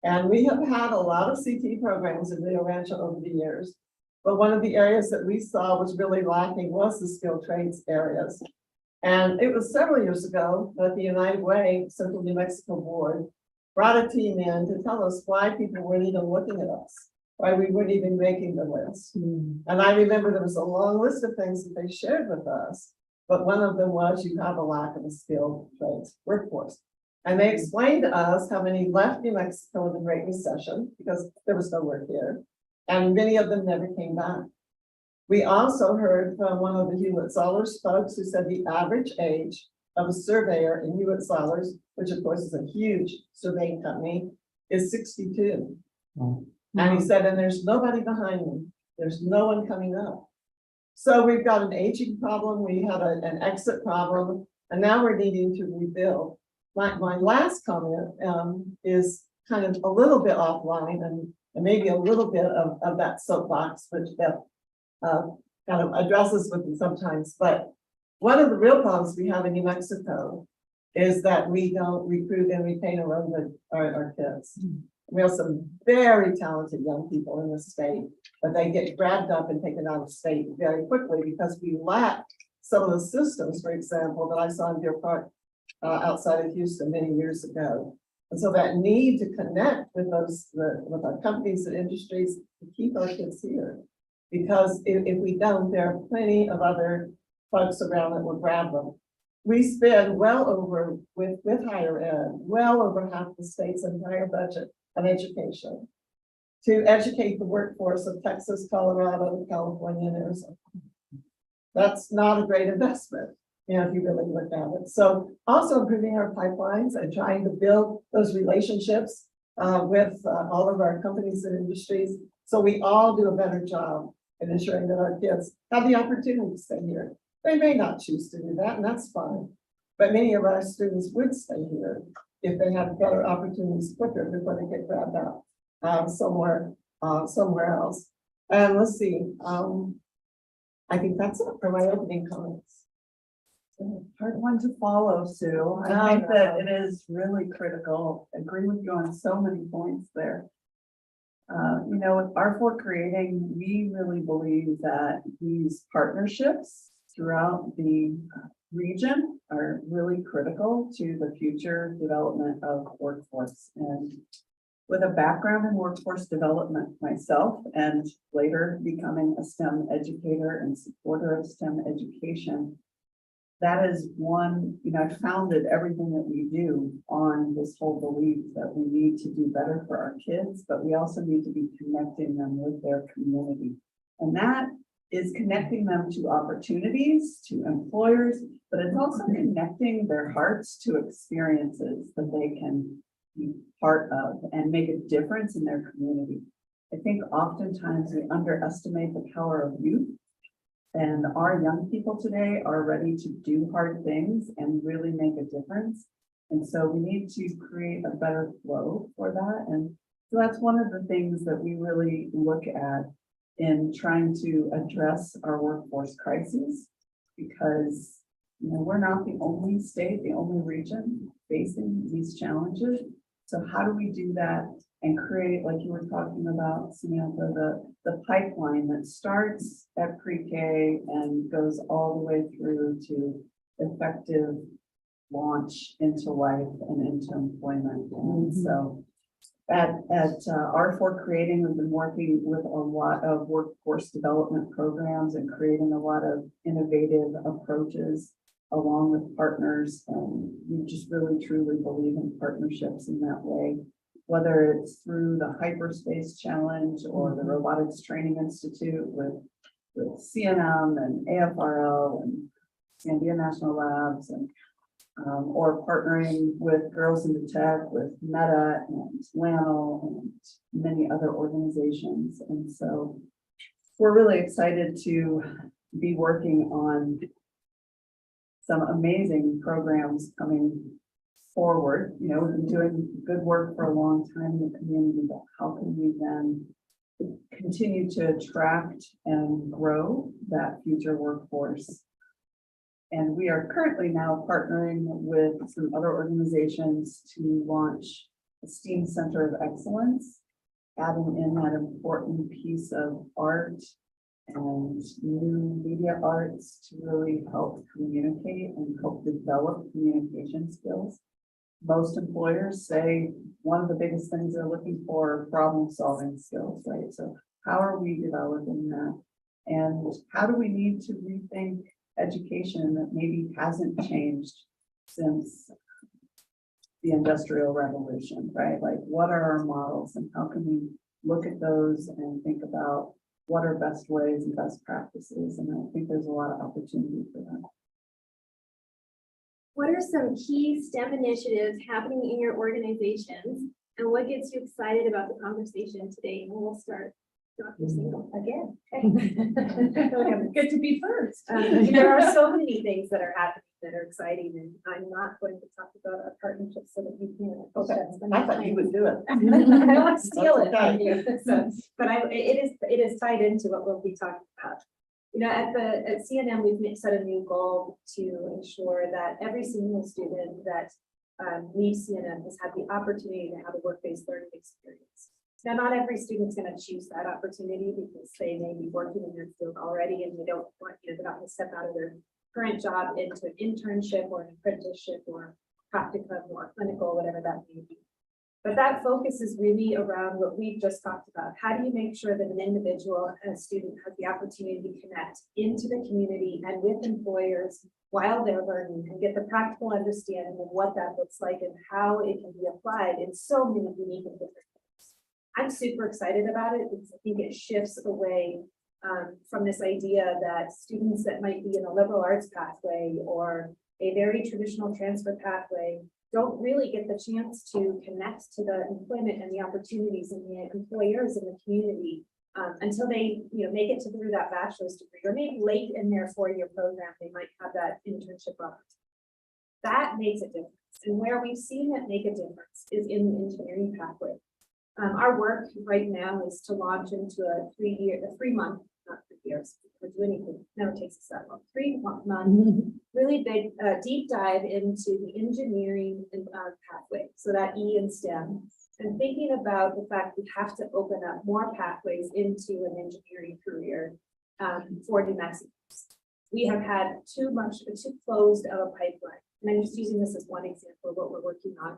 And we have had a lot of CT programs in Rio Rancho over the years. But one of the areas that we saw was really lacking was the skilled trades areas. And it was several years ago that the United Way Central New Mexico Board brought a team in to tell us why people weren't even looking at us, why we weren't even making the list. And I remember there was a long list of things that they shared with us, but one of them was you have a lack of a skilled trades workforce. And they explained to us how many left New Mexico in the Great Recession because there was no work here. And many of them never came back. We also heard from one of the Hewitt-Zollars folks who said the average age of a surveyor in Hewitt-Zollars, which of course is a huge surveying company, is 62. And he said, and there's nobody behind them. There's no one coming up. So we've got an aging problem. We have an exit problem. And now we're needing to rebuild. My last comment is kind of a little bit offline and maybe a little bit of that soapbox, which Beth kind of addresses with me sometimes. But one of the real problems we have in New Mexico is that we don't recruit and retain our kids. We have some very talented young people in the state, but they get grabbed up and taken out of state very quickly because we lack some of the systems, for example, that I saw in Deer Park outside of Houston many years ago. And so that need to connect with with our companies and industries to keep our kids here. Because if we don't, there are plenty of other folks around that will grab them. We spend well over, with higher ed, well over half the state's entire budget on education to educate the workforce of Texas, Colorado, California, and Arizona. That's not a great investment, if you really look at it. So also improving our pipelines and trying to build those relationships with all of our companies and industries. So we all do a better job in ensuring that our kids have the opportunity to stay here. They may not choose to do that, and that's fine. But many of our students would stay here if they had better opportunities quicker before they get grabbed out somewhere else. And let's see, I think that's it for my opening comments. Hard one to follow, Sue. I think that it is really critical. Agree with you on so many points there. With R4 Creating, we really believe that these partnerships throughout the region are really critical to the future development of workforce. And with a background in workforce development myself, and later becoming a STEM educator and supporter of STEM education, that is one, I founded everything that we do on this whole belief that we need to do better for our kids, but we also need to be connecting them with their community. And that is connecting them to opportunities, to employers, but it's also connecting their hearts to experiences that they can be part of and make a difference in their community. I think oftentimes we underestimate the power of youth. And our young people today are ready to do hard things and really make a difference. And so we need to create a better flow for that. And so that's one of the things that we really look at in trying to address our workforce crises, because we're not the only state, the only region facing these challenges. So how do we do that and create, like you were talking about, Samantha, the pipeline that starts at pre-K and goes all the way through to effective launch into life and into employment. And so at R4 Creating, we've been working with a lot of workforce development programs and creating a lot of innovative approaches along with partners. We just really truly believe in partnerships in that way, whether it's through the Hyperspace Challenge or the Robotics Training Institute with CNM and AFRL and Sandia National Labs, and or partnering with Girls into Tech, with Meta and LANL and many other organizations. And so we're really excited to be working on some amazing programs coming forward. We've been doing good work for a long time in the community, but how can we then continue to attract and grow that future workforce? And we are currently now partnering with some other organizations to launch a STEAM Center of Excellence, adding in that important piece of art and new media arts to really help communicate and help develop communication skills. Most employers say one of the biggest things they're looking for are problem-solving skills, right? So how are we developing that? And how do we need to rethink education that maybe hasn't changed since the Industrial Revolution, right? Like, what are our models and how can we look at those and think about what are best ways and best practices? And I think there's a lot of opportunity for that. What are some key STEM initiatives happening in your organizations, and what gets you excited about the conversation today? And we'll start Dr. Single again. Good to be first. There are so many things that are happening that are exciting, and I'm not going to talk about our partnership so that you can. I thought you would do it. I don't want to steal it That's from you, so, but it is tied into what we'll be talking about. At CNM, we've set a new goal to ensure that every single student that leaves CNM has had the opportunity to have a work-based learning experience. Now, not every student's going to choose that opportunity because they may be working in their field already and they don't want, they're not going to step out of their current job into an internship or an apprenticeship or practicum or clinical, whatever that may be. But that focus is really around what we've just talked about. How do you make sure that an individual and a student has the opportunity to connect into the community and with employers while they're learning and get the practical understanding of what that looks like and how it can be applied in so many unique and different ways. I'm super excited about it because I think it shifts away from this idea that students that might be in a liberal arts pathway or a very traditional transfer pathway don't really get the chance to connect to the employment and the opportunities and the employers in the community until they make it through that bachelor's degree, or maybe late in their four-year program, they might have that internship opportunity. That makes a difference. And where we've seen it make a difference is in the engineering pathway. Our work right now is to launch into a 3-month, not 3 years, we're doing anything, never takes us that long, 3-month, really big, deep dive into the engineering pathway. So that E in STEM, and thinking about the fact we have to open up more pathways into an engineering career for New Mexico. We have had too closed of a pipeline. And I'm just using this as one example of what we're working on.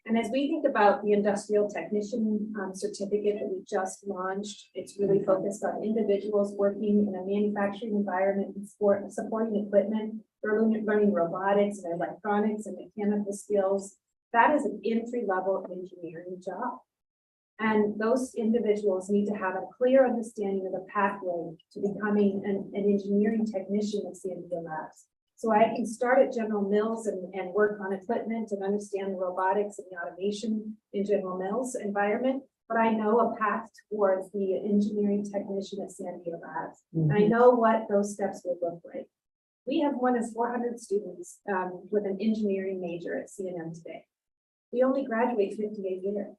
And as we think about the industrial technician certificate that we just launched, it's really focused on individuals working in a manufacturing environment and supporting equipment, learning robotics and electronics and mechanical skills. That is an entry-level engineering job. And those individuals need to have a clear understanding of the pathway to becoming an engineering technician at Sandia Labs. So I can start at General Mills and work on equipment and understand the robotics and the automation in General Mills environment, but I know a path towards the engineering technician at Sandia Labs. And I know what those steps would look like. We have more than 400 students with an engineering major at CNM today. We only graduate 50 a year.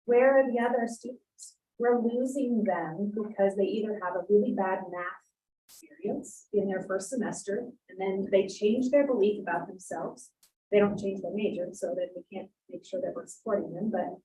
Where are the other students? We're losing them because they either have a really bad math experience in their first semester, and then they change their belief about themselves. They don't change their major, so that we can't make sure that we're supporting them, but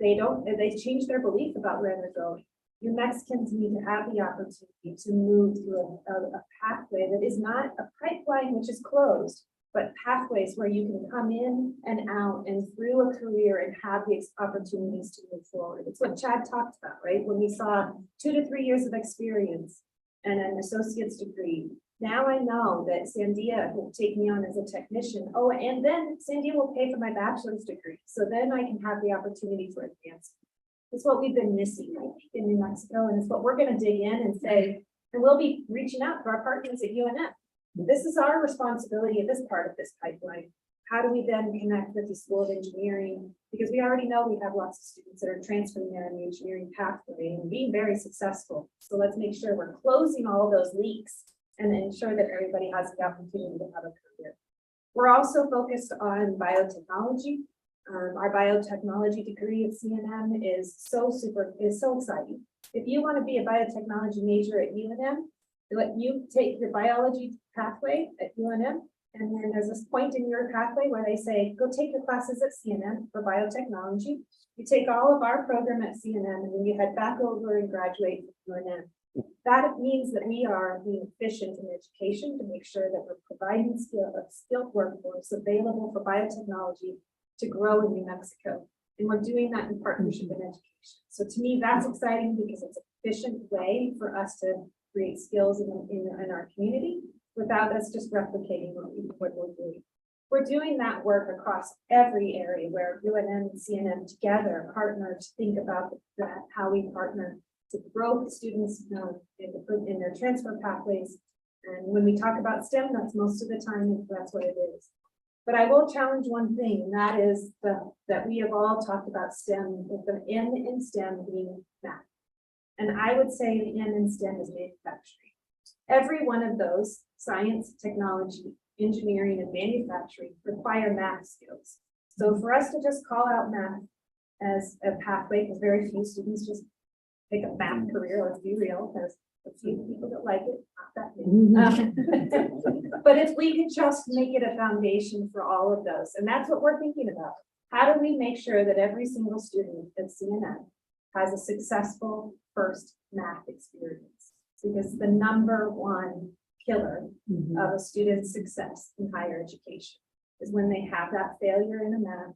they change their belief about where they're going. New Mexicans need to have the opportunity to move through a pathway that is not a pipeline which is closed, but pathways where you can come in and out and through a career and have the opportunities to move forward. It's what Chad talked about, right? When we saw 2 to 3 years of experience and an associate's degree. Now I know that Sandia will take me on as a technician. Oh, and then Sandia will pay for my bachelor's degree. So then I can have the opportunity for advancement. It's what we've been missing, I think, in New Mexico. And it's what we're going to dig in and say, and we'll be reaching out to our partners at UNM. This is our responsibility at this part of this pipeline. How do we then connect with the School of Engineering? Because we already know we have lots of students that are transferring there in the engineering pathway and being very successful. So let's make sure we're closing all of those leaks and ensure that everybody has the opportunity to have a career. We're also focused on biotechnology. Our biotechnology degree at CNM is so exciting. If you want to be a biotechnology major at UNM, you take your biology pathway at UNM, and then there's this point in your pathway where they say, go take your classes at CNM for biotechnology. You take all of our program at CNM, and then you head back over and graduate from UNM. That means that we are being efficient in education to make sure that we're providing a skilled workforce available for biotechnology to grow in New Mexico. And we're doing that in partnership in education. So to me, that's exciting because it's an efficient way for us to create skills in our community without us just replicating what we're doing. We're doing that work across every area where UNM and CNM together partner to think about that, how we partner to grow students in their transfer pathways. And when we talk about STEM, that's most of the time, that's what it is. But I will challenge one thing, and that is that we have all talked about STEM with an N in STEM being math. And I would say the N in STEM is manufacturing. Every one of those, science, technology, engineering, and manufacturing, require math skills. So for us to just call out math as a pathway, because very few students just pick a math career, let's be real, there's a few people that like it, not that many. But if we could just make it a foundation for all of those, and that's what we're thinking about. How do we make sure that every single student at CNN has a successful first math experience? Because the number one killer of a student's success in higher education is when they have that failure in a math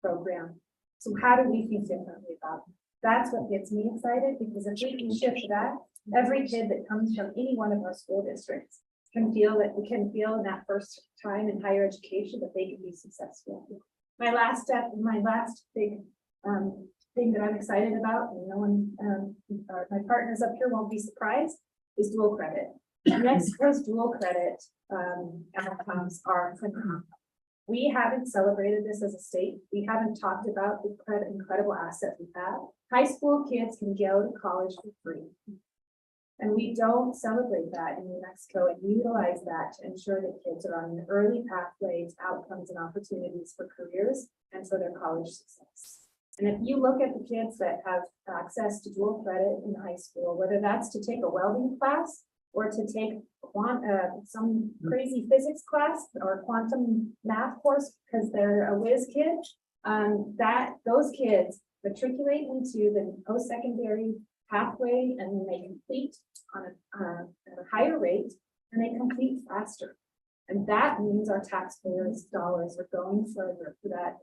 program. So how do we think differently about it? That's what gets me excited, because if we can shift that, every kid that comes from any one of our school districts can feel that we can feel in that first time in higher education that they can be successful. My last big thing that I'm excited about, and no one, my partners up here won't be surprised, is dual credit. New Mexico's dual credit outcomes are phenomenal. We haven't celebrated this as a state. We haven't talked about the incredible asset we have. High school kids can go to college for free. And we don't celebrate that in New Mexico and utilize that to ensure that kids are on an early pathway to outcomes and opportunities for careers and for their college success. And if you look at the kids that have access to dual credit in high school, whether that's to take a welding class or to take some crazy physics class or quantum math course because they're a whiz kid, those kids matriculate into the post-secondary pathway and then they complete at a higher rate and they complete faster. And that means our taxpayers' dollars are going further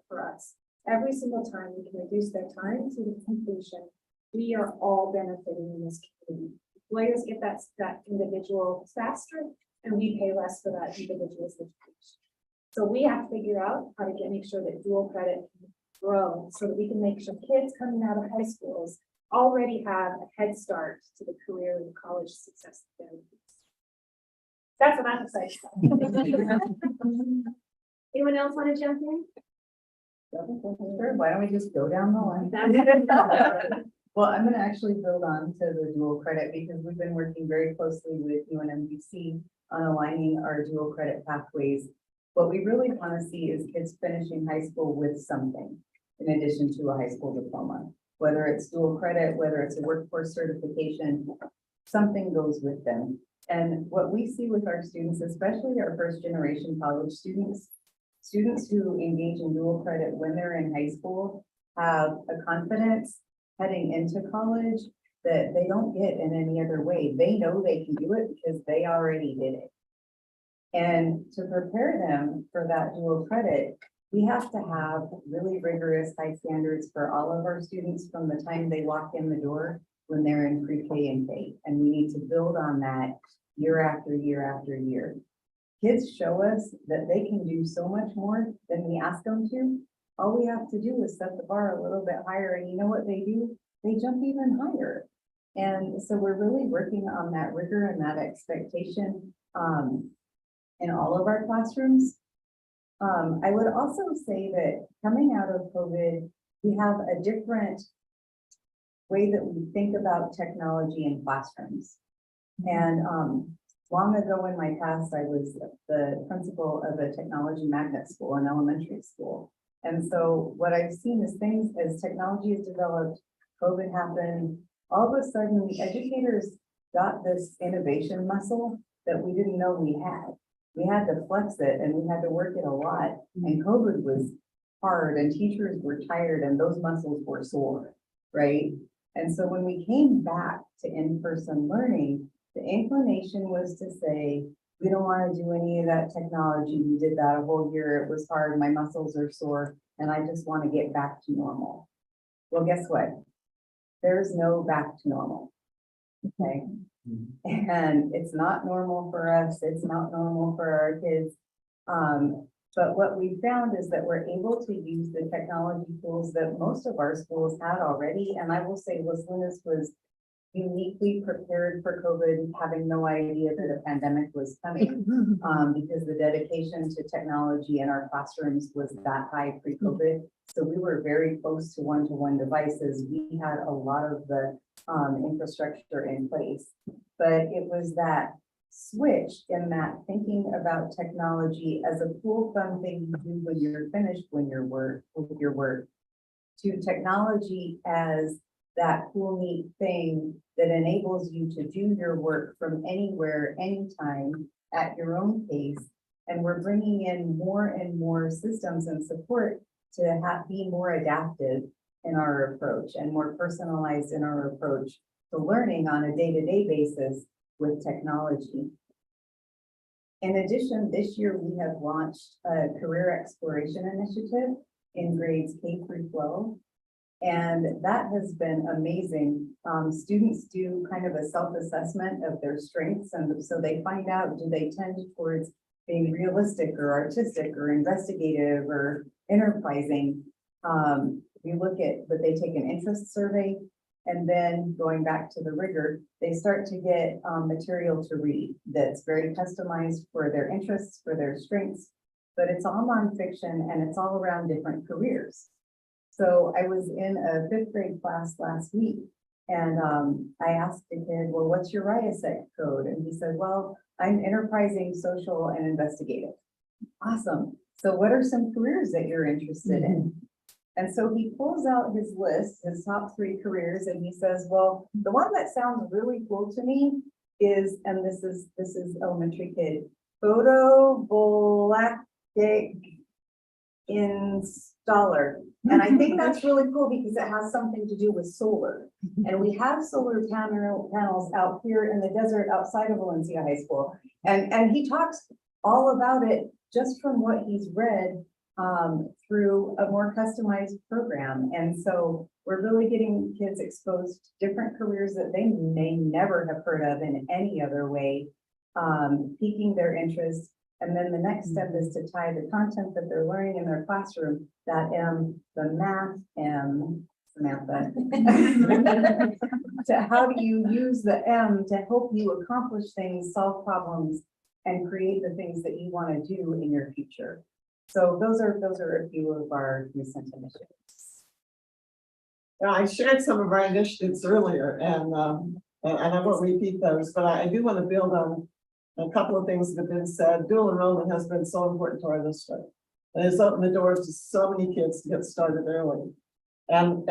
for us. Every single time we can reduce their time to the completion, we are all benefiting in this community. Employers get that individual faster and we pay less for that individual's education. So we have to figure out how to make sure that dual credit can grow so that we can make sure kids coming out of high schools already have a head start to the career and college success. That's what I'm excited about. Anyone else want to jump in? Sure, why don't we just go down the line? Well, I'm gonna actually build on to the dual credit because we've been working very closely with UNMBC on aligning our dual credit pathways. What we really want to see is kids finishing high school with something in addition to a high school diploma. Whether it's dual credit, whether it's a workforce certification, something goes with them. And what we see with our students, especially our first generation college students who engage in dual credit when they're in high school have a confidence heading into college that they don't get in any other way. They know they can do it because they already did it. And to prepare them for that dual credit, we have to have really rigorous high standards for all of our students from the time they walk in the door when they're in pre-K and K. And we need to build on that year after year after year. Kids show us that they can do so much more than we ask them to. All we have to do is set the bar a little bit higher, and you know what they do? They jump even higher. And so we're really working on that rigor and that expectation in all of our classrooms. I would also say that coming out of COVID, we have a different way that we think about technology in classrooms. And long ago in my past, I was the principal of a technology magnet school, an elementary school. And so what I've seen is things as technology has developed, COVID happened, all of a sudden the educators got this innovation muscle that we didn't know we had. We had to flex it and we had to work it a lot. And COVID was hard and teachers were tired and those muscles were sore, right? And so when we came back to in-person learning, the inclination was to say, we don't want to do any of that technology. We did that a whole year. It was hard. My muscles are sore and I just want to get back to normal. Well, guess what? There's no back to normal. Okay. And it's not normal for us. It's not normal for our kids. But what we found is that we're able to use the technology tools that most of our schools had already. And I will say Los Lunas was uniquely prepared for COVID, having no idea that a pandemic was coming, because the dedication to technology in our classrooms was that high pre-COVID. So we were very close to one-to-one devices. We had a lot of the infrastructure in place. But it was that switch in that thinking about technology as a cool, fun thing you do when you're finished with your work, to technology as that cool, neat thing that enables you to do your work from anywhere, anytime, at your own pace. And we're bringing in more and more systems and support to be more adaptive in our approach and more personalized in our approach to learning on a day-to-day basis with technology. In addition, this year we have launched a career exploration initiative in grades K through 12. And that has been amazing. Students do kind of a self-assessment of their strengths, and so they find out, do they tend towards being realistic or artistic or investigative or enterprising. We look at, but they take an interest survey, and then going back to the rigor, they start to get material to read that's very customized for their interests, for their strengths, but it's all nonfiction and it's all around different careers. So I was in a 5th grade class last week, and I asked the kid, well, what's your RIASEC code? And he said, well, I'm enterprising, social, and investigative. Awesome. So what are some careers that you're interested in? And so he pulls out his list, his top 3 careers, and he says, well, the one that sounds really cool to me is, and this is elementary kid, photovoltaic installer. And I think that's really cool because it has something to do with solar. And we have solar panels out here in the desert outside of Valencia High School. And he talks all about it just from what he's read through a more customized program. And so we're really getting kids exposed to different careers that they may never have heard of in any other way, piquing their interest. And then the next step is to tie the content that they're learning in their classroom, that the math Samantha, to how do you use the M to help you accomplish things, solve problems, and create the things that you want to do in your future. So those are a few of our recent initiatives. Now, I shared some of our initiatives earlier, and I won't repeat those, but I do want to build on a couple of things that have been said. Dual enrollment has been so important to our district. It has opened the doors to so many kids to get started early. And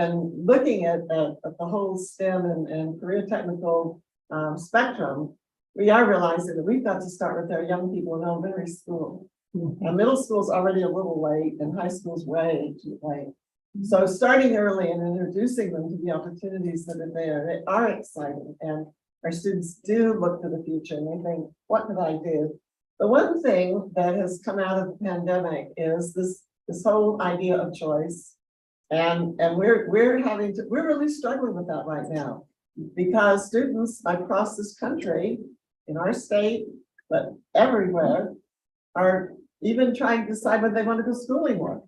looking at the whole STEM and career technical spectrum, we are realizing that we've got to start with our young people in elementary school. And middle school is already a little late, and high school's way too late. So starting early and introducing them to the opportunities that are there, they are exciting. And our students do look to the future and they think, what could I do? The one thing that has come out of the pandemic is this whole idea of choice. And we're really struggling with that right now, because students across this country, in our state, but everywhere, are even trying to decide whether they want to go to school anymore.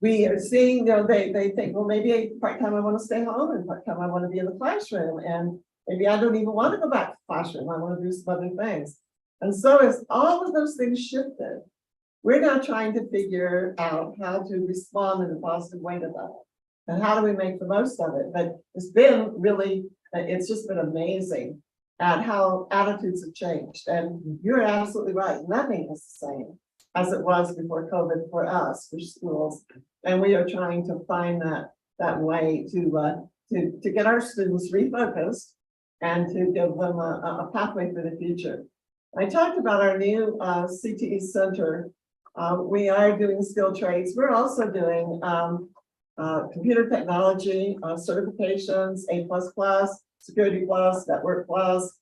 We are seeing, they think, well, maybe part-time I want to stay home, and part-time I want to be in the classroom, and maybe I don't even want to go back to the classroom. I want to do some other things. And so as all of those things shifted, we're now trying to figure out how to respond in a positive way to that. And how do we make the most of it? But it's been really, it's just been amazing at how attitudes have changed. And you're absolutely right. Nothing is the same as it was before COVID for us, for schools. And we are trying to find that way to get our students refocused and to give them a pathway for the future. I talked about our new CTE center. We are doing skilled trades. We're also doing computer technology certifications, A++, Security Plus, Network Plus,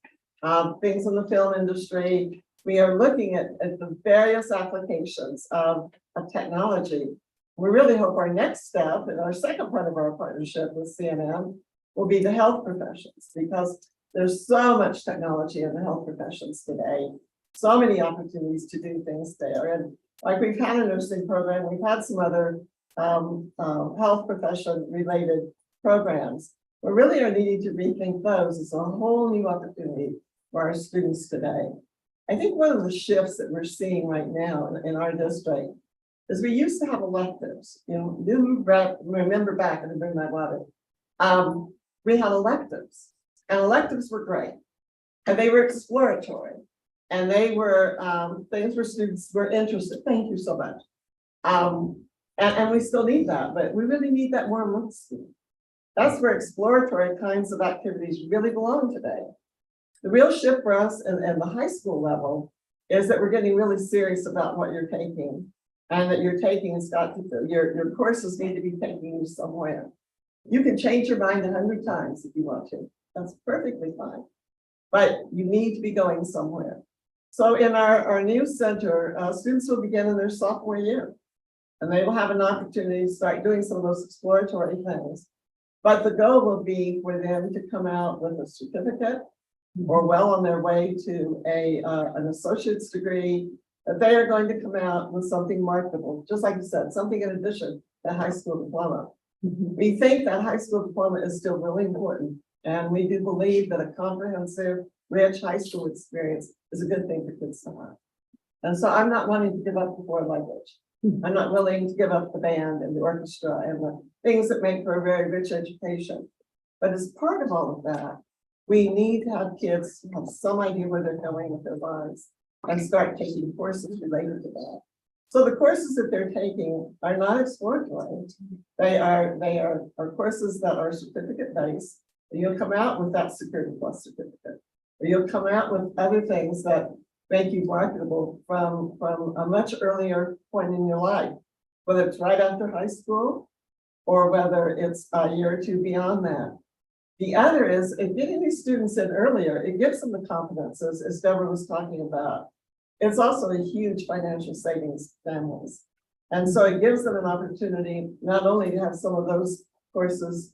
things in the film industry. We are looking at the various applications of technology. We really hope our next step and our second part of our partnership with CNM will be the health professions, because there's so much technology in the health professions today, so many opportunities to do things there. And like we've had a nursing program, we've had some other health profession related programs. We really are needing to rethink those. It's a whole new opportunity for our students today. I think one of the shifts that we're seeing right now in our district is we used to have electives. You remember back, and bring my water. We had electives, and electives were great. And they were exploratory, and they were, things where students were interested. Thank you so much. And we still need that, but we really need that more in middle school. That's where exploratory kinds of activities really belong today. The real shift for us and the high school level is that we're getting really serious about what you're taking. And that you're taking has got to, your courses need to be taking you somewhere. You can change your mind 100 times if you want to. That's perfectly fine. But you need to be going somewhere. So in our new center, students will begin in their sophomore year. And they will have an opportunity to start doing some of those exploratory things. But the goal will be for them to come out with a certificate or well on their way to an associate's degree, that they are going to come out with something marketable, just like you said, something in addition to high school diploma. We think that high school diploma is still really important. And we do believe that a comprehensive, rich high school experience is a good thing for kids to have. And so I'm not wanting to give up the foreign language. I'm not willing to give up the band and the orchestra and the things that make for a very rich education. But as part of all of that, we need to have kids have some idea where they're going with their lives and start taking courses related to that. So the courses that they're taking are not exploratory. They are courses that are certificate based. You'll come out with that Security Plus certificate, or you'll come out with other things that make you marketable from a much earlier point in your life, whether it's right after high school or whether it's a year or two beyond that. The other is, if getting these students in earlier, it gives them the confidence, as Deborah was talking about. It's also a huge financial savings to families. And so it gives them an opportunity not only to have some of those courses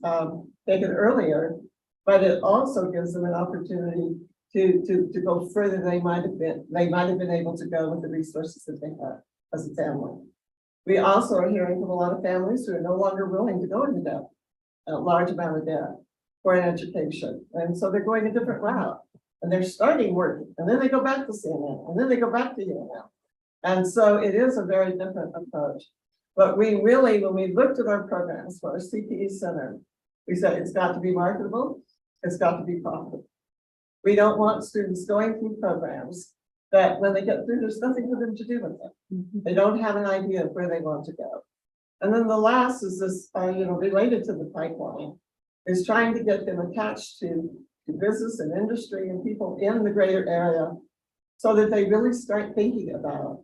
taken earlier, but it also gives them an opportunity to go further than they might have been able to go with the resources that they have as a family. We also are hearing from a lot of families who are no longer willing to go into debt, a large amount of debt for an education. And so they're going a different route, and they're starting working, and then they go back to CNN, and then they go back to UNM. And so it is a very different approach. But we really, when we looked at our programs for our CPE center, we said it's got to be marketable, it's got to be profitable. We don't want students going through programs that when they get through, there's nothing for them to do with them. They don't have an idea of where they want to go. And then the last is this, related to the pipeline, is trying to get them attached to business and industry and people in the greater area so that they really start thinking about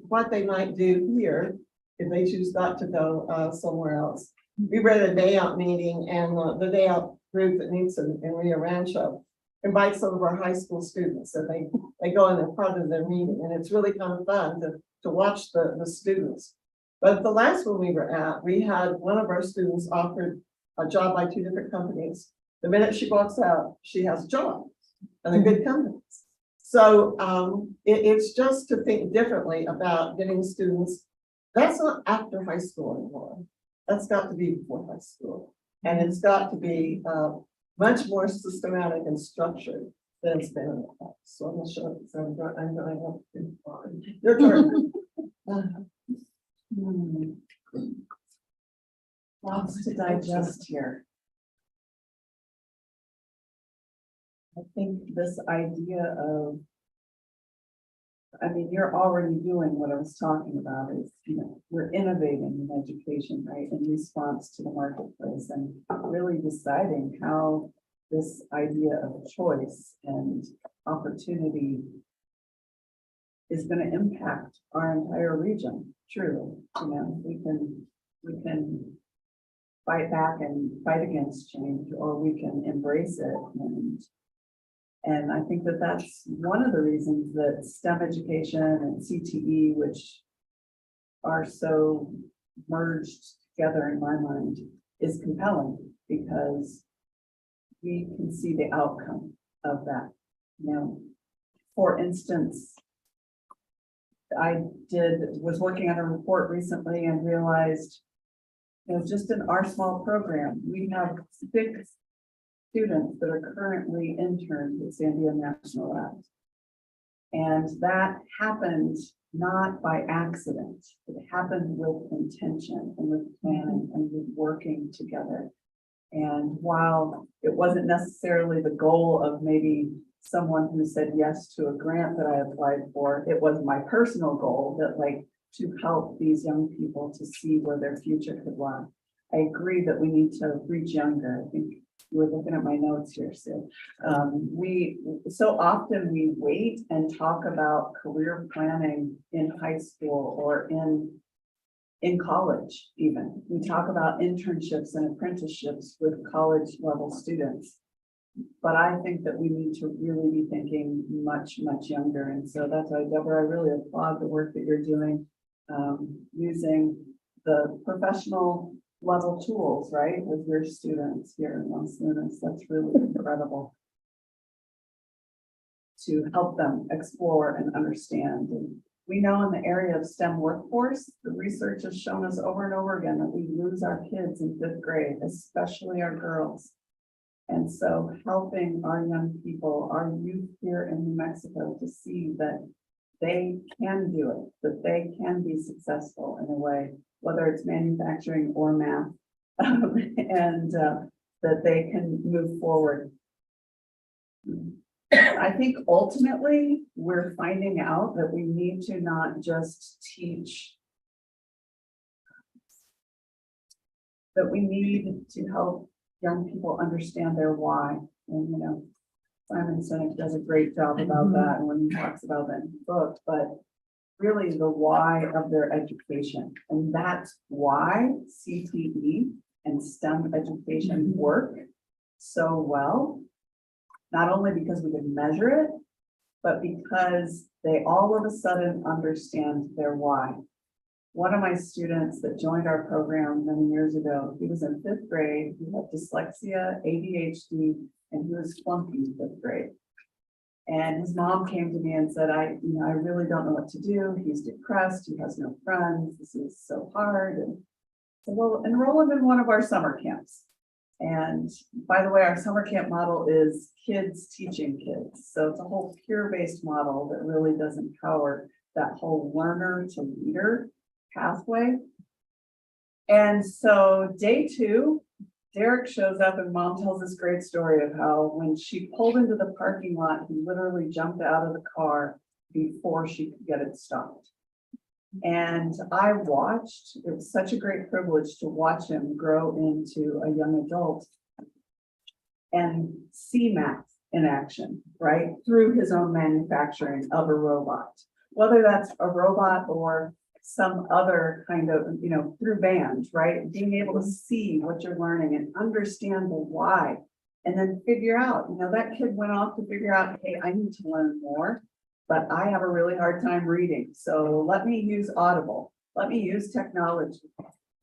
what they might do here if they choose not to go somewhere else. We were at a day out meeting, and the day out group that meets in Rio Rancho invites some of our high school students, and they go in part of their meeting, and it's really kind of fun to watch the students. But the last one we were at, we had one of our students offered a job by 2 different companies. The minute she walks out, she has a job, and they're good companies. So it's just to think differently about getting students. That's not after high school anymore. That's got to be before high school. And it's got to be much more systematic and structured than it's been in the past. So I'm going to show you. So I'm going to your turn. Lots to digest here. I think this idea of, you're already doing what I was talking about is, we're innovating in education, right, in response to the marketplace, and really deciding how this idea of choice and opportunity is going to impact our entire region. Truly, we can fight back and fight against change, or we can embrace it. And I think that that's one of the reasons that STEM education and CTE, which are so merged together in my mind, is compelling, because we can see the outcome of that. For instance, I was working on a report recently and realized, just in our small program, we have 6 students that are currently interns at Sandia National Labs. And that happened not by accident. It happened with intention and with planning and with working together. And while it wasn't necessarily the goal of maybe someone who said yes to a grant that I applied for, it was my personal goal that like to help these young people to see where their future could lie. I agree that we need to reach younger. I think you were looking at my notes here, Sue. We so often we wait and talk about career planning in high school or in college even. We talk about internships and apprenticeships with college level students. But I think that we need to really be thinking much, much younger. And so that's why, Deborah, I really applaud the work that you're doing, using the professional level tools, right, with your students here in Los Lunas. That's really incredible to help them explore and understand. And we know in the area of STEM workforce, the research has shown us over and over again that we lose our kids in 5th grade, especially our girls. And so helping our young people, our youth here in New Mexico to see that they can do it, that they can be successful in a way, whether it's manufacturing or math, and that they can move forward. I think ultimately we're finding out that we need to not just teach, that we need to help young people understand their why. And, you know, Simon Sinek does a great job about that when he talks about that in the book, but really the why of their education. And that's why CTE and STEM education work so well, not only because we can measure it, but because they all of a sudden understand their why. One of my students that joined our program many years ago, he was in 5th grade, he had dyslexia, ADHD, and he was flunking 5th grade. And his mom came to me and said, I really don't know what to do. He's depressed, he has no friends, this is so hard. And so we'll enroll him in one of our summer camps. And by the way, our summer camp model is kids teaching kids. So it's a whole peer-based model that really does empower that whole learner to leader pathway. And so day 2, Derek shows up and mom tells this great story of how when she pulled into the parking lot, he literally jumped out of the car before she could get it stopped. And I watched, it was such a great privilege to watch him grow into a young adult and see math in action, right? Through his own manufacturing of a robot, whether that's a robot or some other kind of, you know, through band, right? Being able to see what you're learning and understand the why, and then figure out, you know, that kid went off to figure out, hey, I need to learn more, but I have a really hard time reading. So let me use Audible. Let me use technology.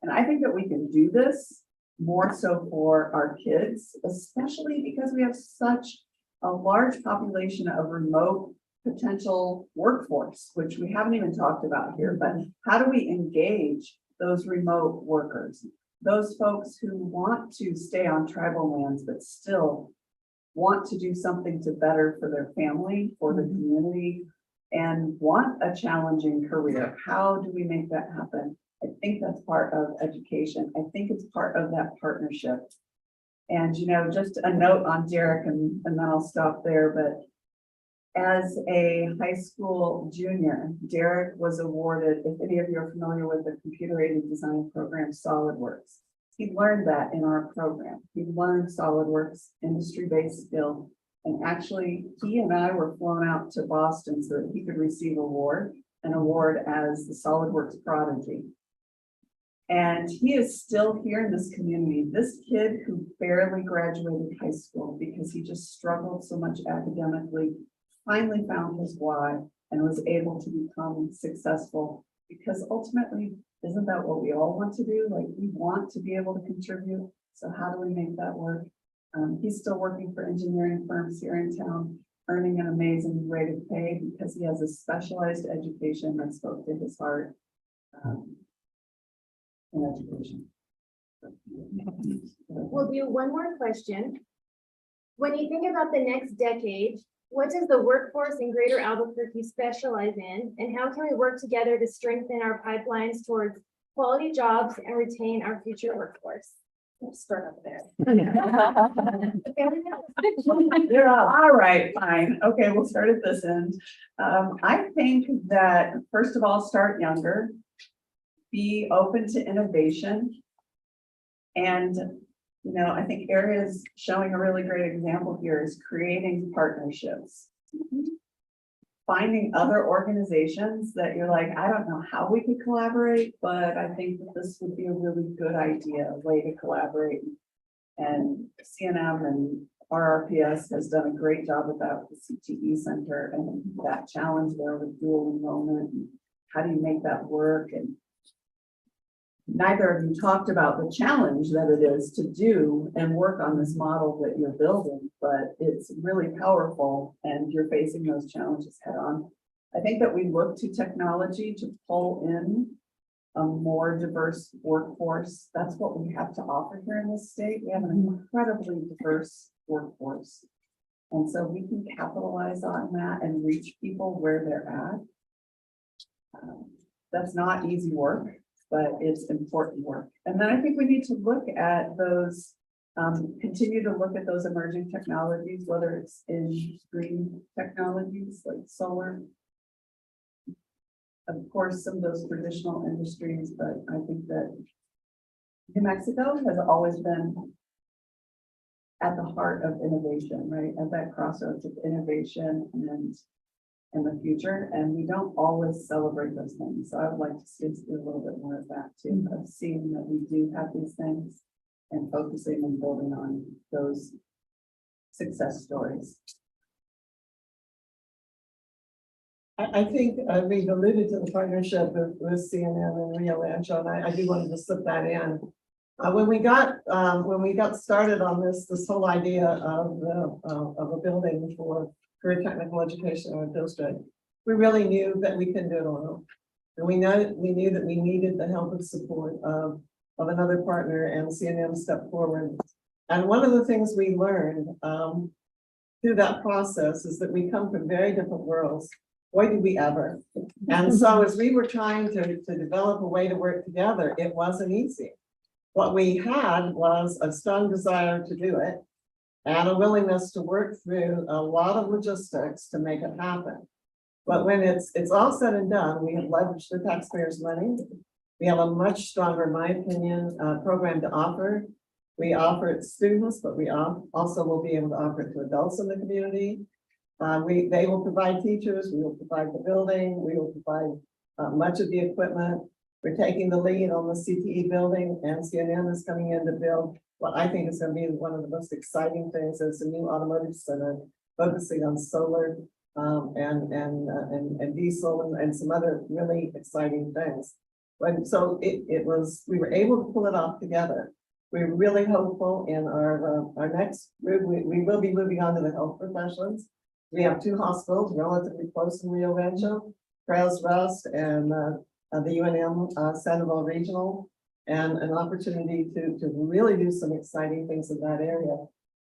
And I think that we can do this more so for our kids, especially because we have such a large population of remote potential workforce, which we haven't even talked about here, but how do we engage those remote workers, those folks who want to stay on tribal lands, but still want to do something to better for their family, for the community, and want a challenging career? How do we make that happen? I think that's part of education. I think it's part of that partnership. And, you know, just a note on Derek, and then I'll stop there, but as a high school junior, Derek was awarded, if any of you are familiar with the computer-aided design program, SolidWorks. He learned that in our program. He learned SolidWorks industry-based skill. And actually, he and I were flown out to Boston so that he could receive an award as the SolidWorks prodigy. And he is still here in this community. This kid who barely graduated high school because he just struggled so much academically, finally found his why and was able to become successful, because ultimately, isn't that what we all want to do? Like, we want to be able to contribute. So how do we make that work? He's still working for engineering firms here in town, earning an amazing rate of pay because he has a specialized education that spoke to his heart in education. We'll do one more question. When you think about the next decade, what does the workforce in Greater Albuquerque specialize in, and how can we work together to strengthen our pipelines towards quality jobs and retain our future workforce? Start up there. You're You're all right, fine. Okay, we'll start at this end. I think that, first of all, start younger. Be open to innovation. And, you know, I think areas showing a really great example here is creating partnerships. Finding other organizations that you're like, I don't know how we could collaborate, but I think that this would be a really good idea, a way to collaborate. And CNM and RRPS has done a great job with that with the CTE Center and that challenge there with dual enrollment. And how do you make that work? And neither of you talked about the challenge that it is to do and work on this model that you're building, but it's really powerful and you're facing those challenges head on. I think that we look to technology to pull in a more diverse workforce. That's what we have to offer here in this state. We have an incredibly diverse workforce. And so we can capitalize on that and reach people where they're at. That's not easy work, but it's important work. And then I think we need to look at those, continue to look at those emerging technologies, whether it's in green technologies like solar. Of course, some of those traditional industries, but I think that New Mexico has always been at the heart of innovation, right? At that crossroads of innovation and the future, and we don't always celebrate those things. So I would like to see us do a little bit more of that too, of seeing that we do have these things and focusing and building on those success stories. I think we've alluded to the partnership with CNN and Rio Rancho, and I do want to just slip that in. When we got started on this whole idea of a building for career technical education in our district, we really knew that we couldn't do it alone. And we knew that we needed the help and support of another partner, and CNN stepped forward. And one of the things we learned through that process is that we come from very different worlds. Boy, did we ever. And so as we were trying to develop a way to work together, it wasn't easy. What we had was a strong desire to do it and a willingness to work through a lot of logistics to make it happen. But when it's all said and done, we have leveraged the taxpayers' money. We have a much stronger, in my opinion, program to offer. We offer it to students, but we also will be able to offer it to adults in the community. They will provide teachers, we will provide the building, we will provide much of the equipment. We're taking the lead on the CTE building, and CNN is coming in to build what I think is going to be one of the most exciting things. It's a new automotive center focusing on solar and diesel and some other really exciting things. And so we were able to pull it off together. We're really hopeful in our next group. We will be moving on to the health professions. We have two hospitals relatively close in Rio Rancho, Trails Rest and the UNM Sandoval Regional, and an opportunity to really do some exciting things in that area.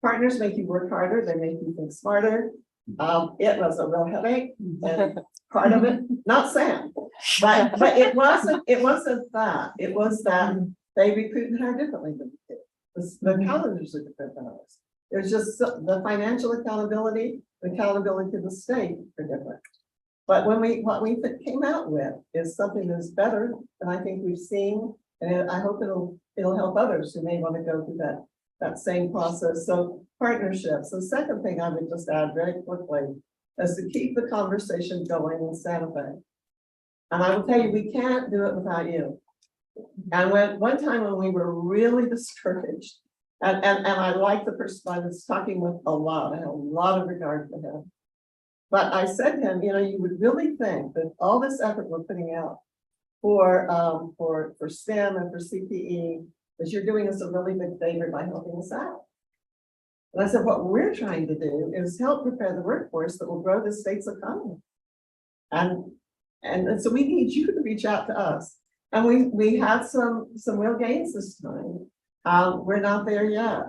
Partners make you work harder, they make you think smarter. It was a real headache, and part of it, not Sam, but it wasn't that. It was that they recruit and hire differently than we do. The calendars are different than ours. There's just the financial accountability, the accountability to the state are different. But what we came out with is something that's better than I think we've seen, and I hope it'll help others who may want to go through that same process. So partnerships. The second thing I would just add very quickly is to keep the conversation going in Santa Fe. And I will tell you, we can't do it without you. And one time when we were really discouraged, and I like the person I was talking with a lot, I had a lot of regard for him. But I said to him, you know, you would really think that all this effort we're putting out for STEM and for CPE, that you're doing us a really big favor by helping us out. And I said, what we're trying to do is help prepare the workforce that will grow the state's economy. And so we need you to reach out to us. And we had some real gains this time. We're not there yet.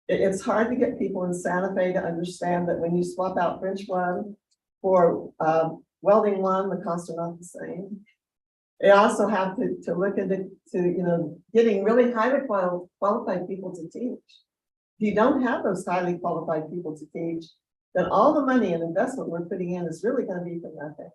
It's hard to get people in Santa Fe to understand that when you swap out French 1 for welding 1, the costs are not the same. They also have to look into, getting really highly qualified people to teach. If you don't have those highly qualified people to teach, then all the money and investment we're putting in is really gonna be for nothing.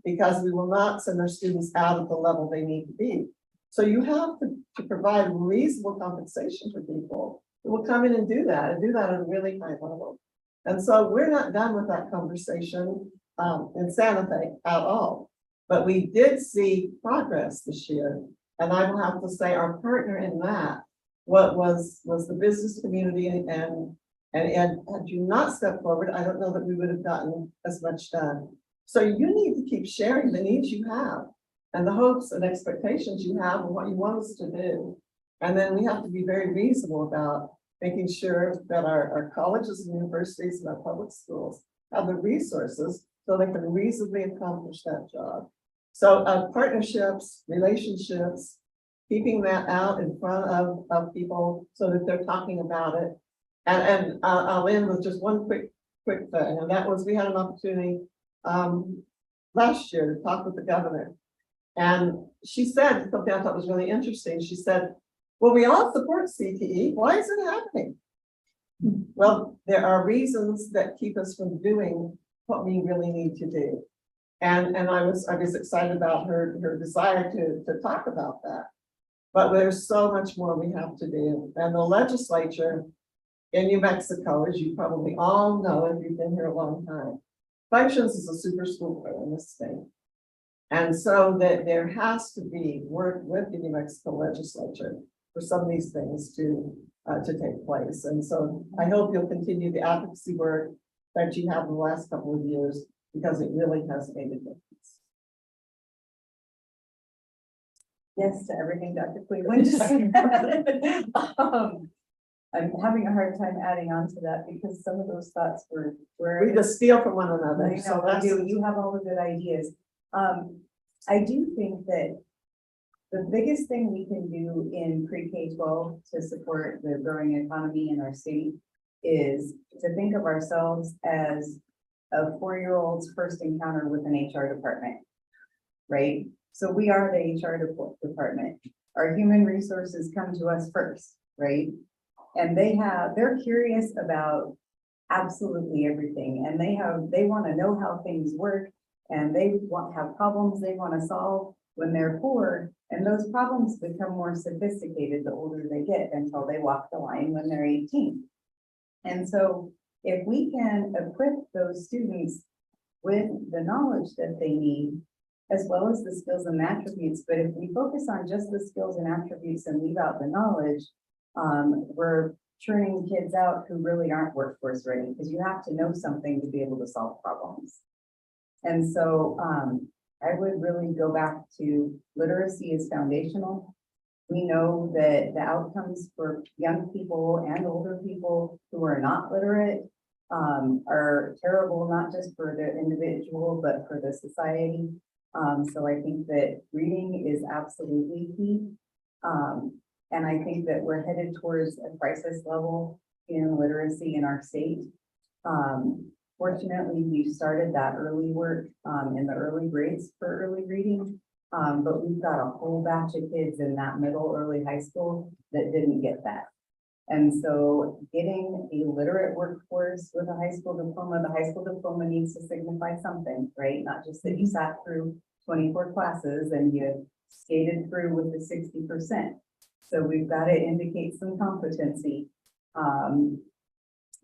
Because we will not send our students out at the level they need to be. So you have to provide reasonable compensation for people who will come in and do that at a really high level. And so we're not done with that conversation in Santa Fe at all. But we did see progress this year. And I will have to say our partner in that, what was the business community and had you not stepped forward, I don't know that we would have gotten as much done. So you need to keep sharing the needs you have and the hopes and expectations you have and what you want us to do. And then we have to be very reasonable about making sure that our colleges and universities and our public schools have the resources so they can reasonably accomplish that job. So partnerships, relationships, keeping that out in front of people so that they're talking about it. And I'll end with just one quick thing, and that was we had an opportunity last year to talk with the governor. And she said something I thought was really interesting. She said, well, we all support CTE. Why is it happening? Well, there are reasons that keep us from doing what we really need to do. And I was excited about her desire to talk about that. But there's so much more we have to do. And the legislature in New Mexico, as you probably all know if you've been here a long time, functions as a super school in the state. And so that there has to be work with the New Mexico legislature for some of these things to take place. And so I hope you'll continue the advocacy work that you have in the last couple of years, because it really has made a difference. Yes, to everything Dr. Cleveland just said. I'm having a hard time adding on to that because some of those thoughts were. We just steal from one another. I know, I do. You have all the good ideas. I do think that the biggest thing we can do in pre-K-12 to support the growing economy in our state is to think of ourselves as a 4-year-old's first encounter with an HR department, right? So we are the HR department. Our human resources come to us first, right? And they're curious about absolutely everything. And they want to know how things work, and they have problems they want to solve when they're poor. And those problems become more sophisticated the older they get until they walk the line when they're 18. And so if we can equip those students with the knowledge that they need, as well as the skills and attributes, but if we focus on just the skills and attributes and leave out the knowledge, we're churning kids out who really aren't workforce ready, because you have to know something to be able to solve problems. And so I would really go back to literacy is foundational. We know that the outcomes for young people and older people who are not literate are terrible, not just for the individual, but for the society. So I think that reading is absolutely key. And I think that we're headed towards a crisis level in literacy in our state. Fortunately, we started that early work in the early grades for early reading. But we've got a whole batch of kids in that middle, early high school that didn't get that. And so getting a literate workforce with a high school diploma, the high school diploma needs to signify something, right? Not just that you sat through 24 classes and you skated through with the 60%. So we've got to indicate some competency.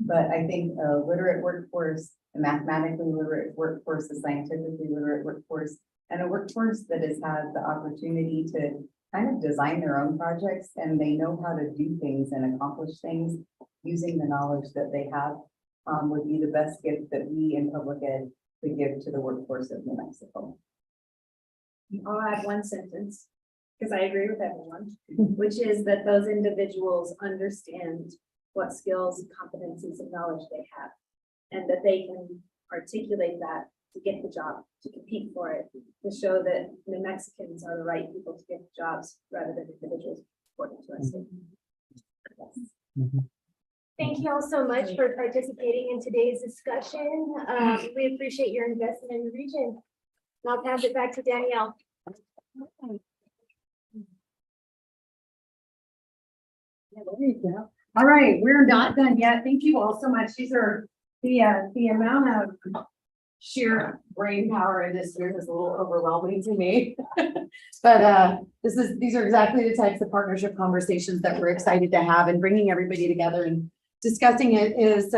But I think a literate workforce, a mathematically literate workforce, a scientifically literate workforce, and a workforce that has had the opportunity to kind of design their own projects, and they know how to do things and accomplish things using the knowledge that they have, would be the best gift that we in public ed could give to the workforce of New Mexico. I'll add one sentence, because I agree with everyone, which is that those individuals understand what skills, competencies, and knowledge they have, and that they can articulate that to get the job, to compete for it, to show that New Mexicans are the right people to get the jobs rather than individuals reporting to us. Thank you all so much for participating in today's discussion. We appreciate your investment in the region. And I'll pass it back to Danielle. Yeah, there you go. All right, we're not done yet. Thank you all so much. These are the amount of sheer brain power in this year is a little overwhelming to me. But these are exactly the types of partnership conversations that we're excited to have, and bringing everybody together and discussing it is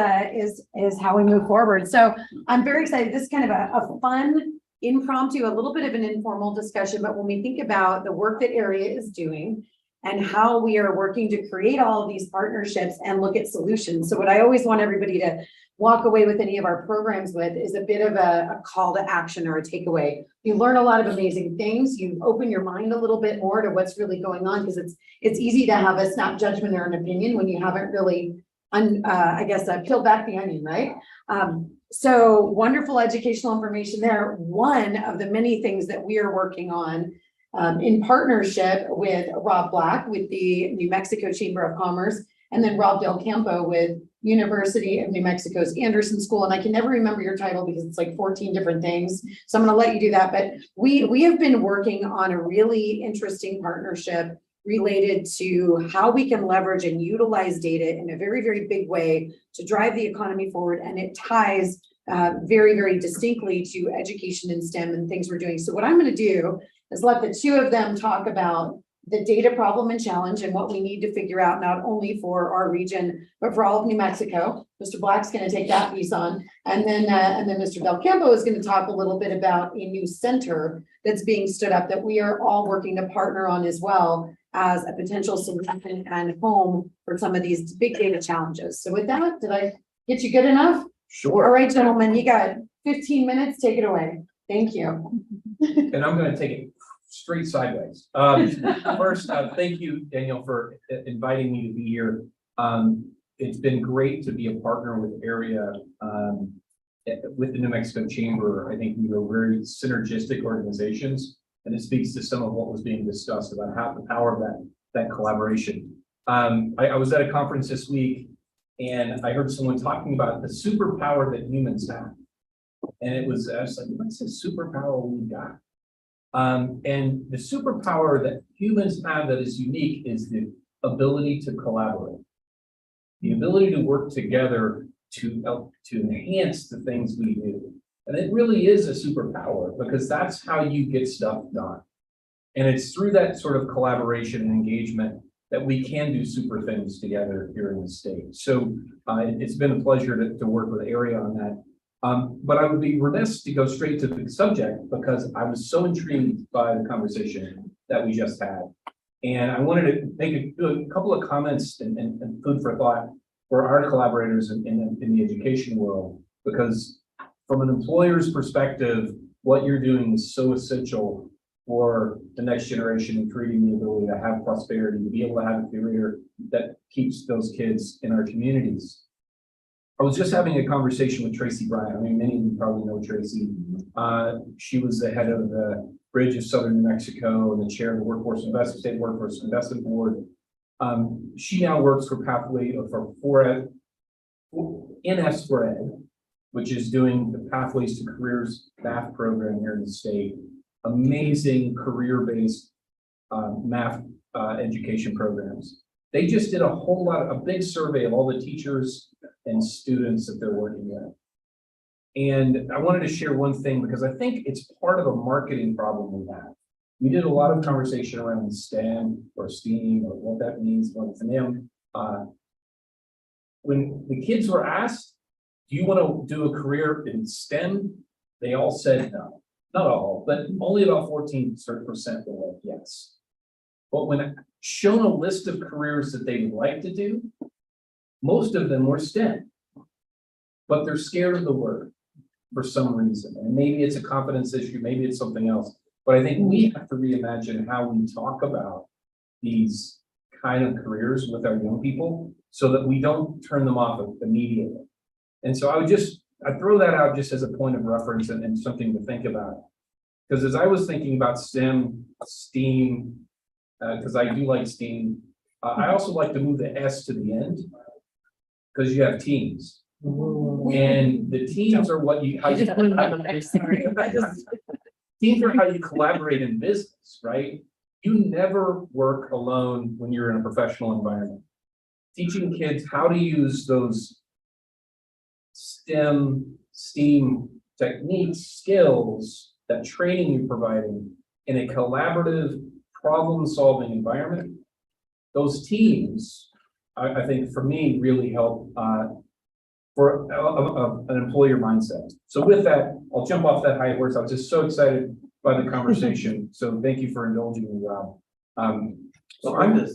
how we move forward. So I'm very excited. This is kind of a fun impromptu, a little bit of an informal discussion, but when we think about the work that Area is doing and how we are working to create all of these partnerships and look at solutions. So what I always want everybody to walk away with any of our programs with is a bit of a call to action or a takeaway. You learn a lot of amazing things. You open your mind a little bit more to what's really going on, because it's easy to have a snap judgment or an opinion when you haven't really peel back the onion, right? So wonderful educational information there. One of the many things that we are working on in partnership with Rob Black with the New Mexico Chamber of Commerce, and then Rob Del Campo with University of New Mexico's Anderson School. And I can never remember your title because it's like 14 different things. So I'm going to let you do that. But we have been working on a really interesting partnership related to how we can leverage and utilize data in a very, very big way to drive the economy forward. And it ties very, very distinctly to education in STEM and things we're doing. So what I'm going to do is let the two of them talk about the data problem and challenge and what we need to figure out, not only for our region, but for all of New Mexico. Mr. Black's going to take that piece on. And then Mr. Del Campo is going to talk a little bit about a new center that's being stood up that we are all working to partner on as well as a potential solution and home for some of these big data challenges. So with that, did I get you good enough? Sure. All right, gentlemen, you got 15 minutes. Take it away. Thank you. And I'm going to take it straight sideways. First, thank you, Daniel, for inviting me to be here. It's been great to be a partner with Area, with the New Mexico Chamber. I think we are very synergistic organizations, and it speaks to some of what was being discussed about how the power of that collaboration. I was at a conference this week, and I heard someone talking about the superpower that humans have. And I was like, what's the superpower we got? And the superpower that humans have that is unique is the ability to collaborate. The ability to work together to enhance the things we do. And it really is a superpower, because that's how you get stuff done. And it's through that sort of collaboration and engagement that we can do super things together here in the state. So it's been a pleasure to work with Area on that. But I would be remiss to go straight to the subject, because I was so intrigued by the conversation that we just had. And I wanted to make a couple of comments and food for thought for our collaborators in the education world, because from an employer's perspective, what you're doing is so essential for the next generation and creating the ability to have prosperity, to be able to have a career that keeps those kids in our communities. I was just having a conversation with Tracy Bryant. I mean, many of you probably know Tracy. She was the head of the Bridge of Southern New Mexico and the chair of the State Workforce Investment Board. She now works for Pathway for NS4Ed, which is doing the Pathways to Careers math program here in the state. Amazing career-based math education programs. They just did a big survey of all the teachers and students that they're working with. And I wanted to share one thing, because I think it's part of a marketing problem we have. We did a lot of conversation around STEM or STEAM or what that means, what it's an M. When the kids were asked, do you want to do a career in STEM? They all said no. Not all, but only about 14% were like yes. But when shown a list of careers that they would like to do, most of them were STEM, but they're scared of the word for some reason. And maybe it's a confidence issue, maybe it's something else. But I think we have to reimagine how we talk about these kind of careers with our young people so that we don't turn them off immediately. And so I throw that out just as a point of reference and something to think about. Because as I was thinking about STEM, STEAM, because I do like STEAM, I also like to move the S to the end, because you have teams. And the teams are what you. Teams are how you collaborate in business, right? You never work alone when you're in a professional environment. Teaching kids how to use those STEAM techniques, skills, that training you're providing in a collaborative, problem-solving environment. Those teams, I think for me, really help for an employer mindset. So with that, I'll jump off that high horse. I was just so excited by the conversation. So thank you for indulging me, Rob. So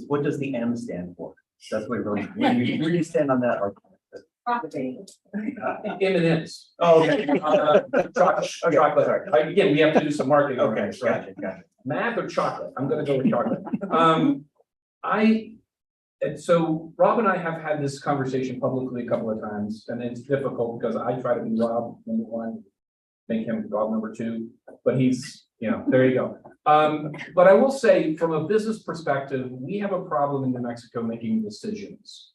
what does the M stand for? That's what really, where do you stand on that argument? M&Ms. Oh, okay. Chocolate. Sorry. Again, we have to do some marketing. on Okay, this, right? gotcha. Math or chocolate? I'm gonna go with chocolate. And so Rob and I have had this conversation publicly a couple of times, and it's difficult because I try to be Rob number one, make him Rob number two, but he's, there you go. But I will say, from a business perspective, we have a problem in New Mexico making decisions.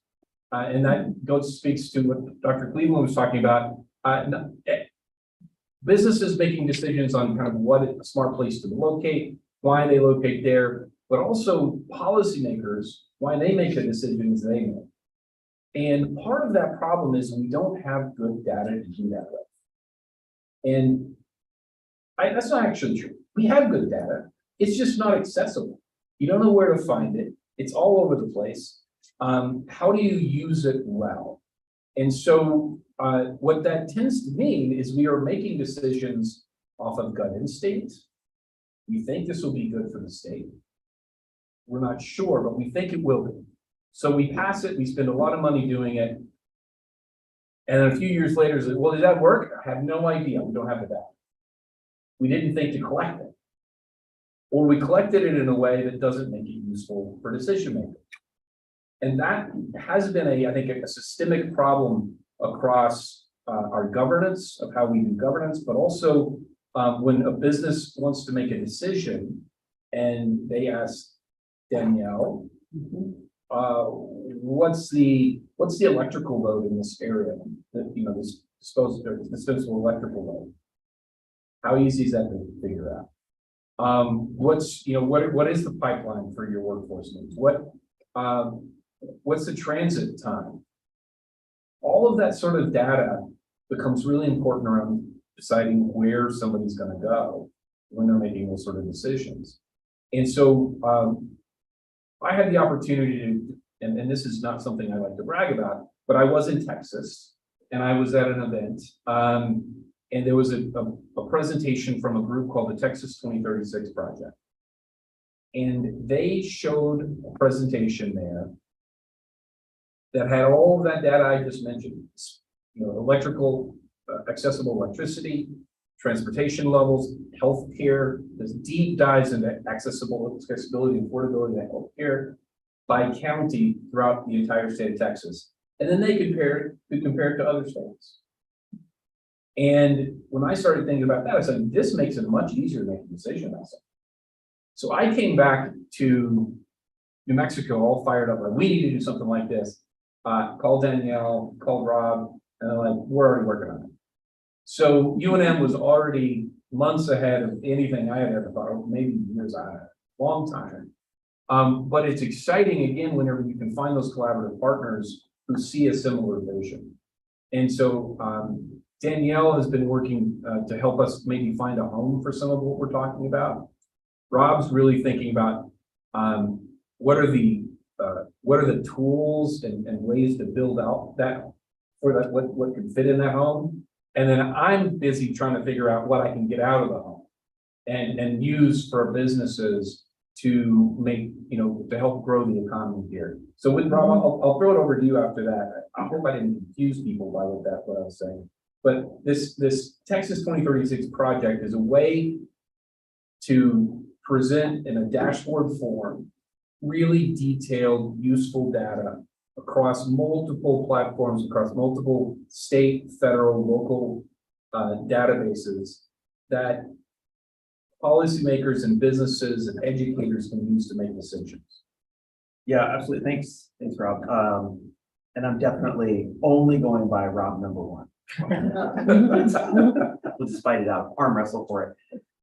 And that speaks to what Dr. Cleveland was talking about. Businesses making decisions on kind of what a smart place to locate, why they locate there, but also policymakers, why they make the decisions they make. And part of that problem is we don't have good data to do that with. And that's not actually true. We have good data. It's just not accessible. You don't know where to find it. It's all over the place. How do you use it well? And so what that tends to mean is we are making decisions off of gut instinct. We think this will be good for the state. We're not sure, but we think it will be. So we pass it, we spend a lot of money doing it. And then a few years later, well, did that work? I have no idea. We don't have the data. We didn't think to collect it. Or we collected it in a way that doesn't make it useful for decision making. And that has been I think, a systemic problem across our governance of how we do governance, but also when a business wants to make a decision and they ask Danielle, what's the electrical load in this area? This dispensable electrical load. How easy is that to figure out? What is the pipeline for your workforce needs? What's the transit time? All of that sort of data becomes really important around deciding where somebody's going to go when they're making those sort of decisions. And so I had the opportunity to, and this is not something I like to brag about, but I was in Texas and I was at an event and there was a presentation from a group called the Texas 2036 Project. And they showed a presentation there that had all of that data I just mentioned, electrical, accessible electricity, transportation levels, healthcare, there's deep dives into accessibility and affordability to healthcare by county throughout the entire state of Texas. And then they could compare it to other states. And when I started thinking about that, I said, this makes it much easier to make a decision. So I came back to New Mexico all fired up, like, we need to do something like this. Called Danielle, called Rob, and they're like, we're already working on it. So UNM was already months ahead of anything I had ever thought of, maybe years ahead, long time. But it's exciting again whenever you can find those collaborative partners who see a similar vision. And so Danielle has been working to help us maybe find a home for some of what we're talking about. Rob's really thinking about what are the tools and ways to build out that, or that what can fit in that home. And then I'm busy trying to figure out what I can get out of the home and use for businesses to make, to help grow the economy here. So with Rob, I'll throw it over to you after that. I hope I didn't confuse people by what I was saying. But this Texas 2036 project is a way to present in a dashboard form really detailed, useful data across multiple platforms, across multiple state, federal, local databases that policymakers and businesses and educators can use to make decisions. Yeah, absolutely. Thanks, Rob. And I'm definitely only going by Rob number one. We'll just fight it out, arm wrestle for it.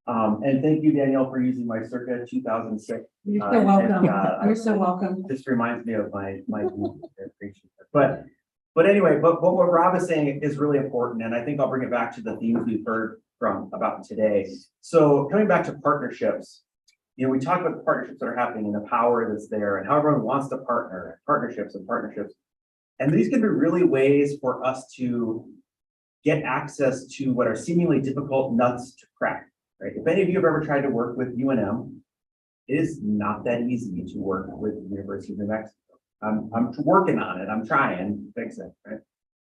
And thank you, Danielle, for using my circa 2006. You're so welcome. and, You're so welcome. This reminds me of my youth. I appreciate it. But anyway, but what Rob is saying is really important, and I think I'll bring it back to the themes we've heard from about today. So coming back to partnerships, you know, we talk about the partnerships that are happening and the power that's there and how everyone wants to partner, partnerships. And these can be really ways for us to get access to what are seemingly difficult nuts to crack, right? If any of you have ever tried to work with UNM, it is not that easy to work with the University of New Mexico. I'm working on it. I'm trying to fix it, right?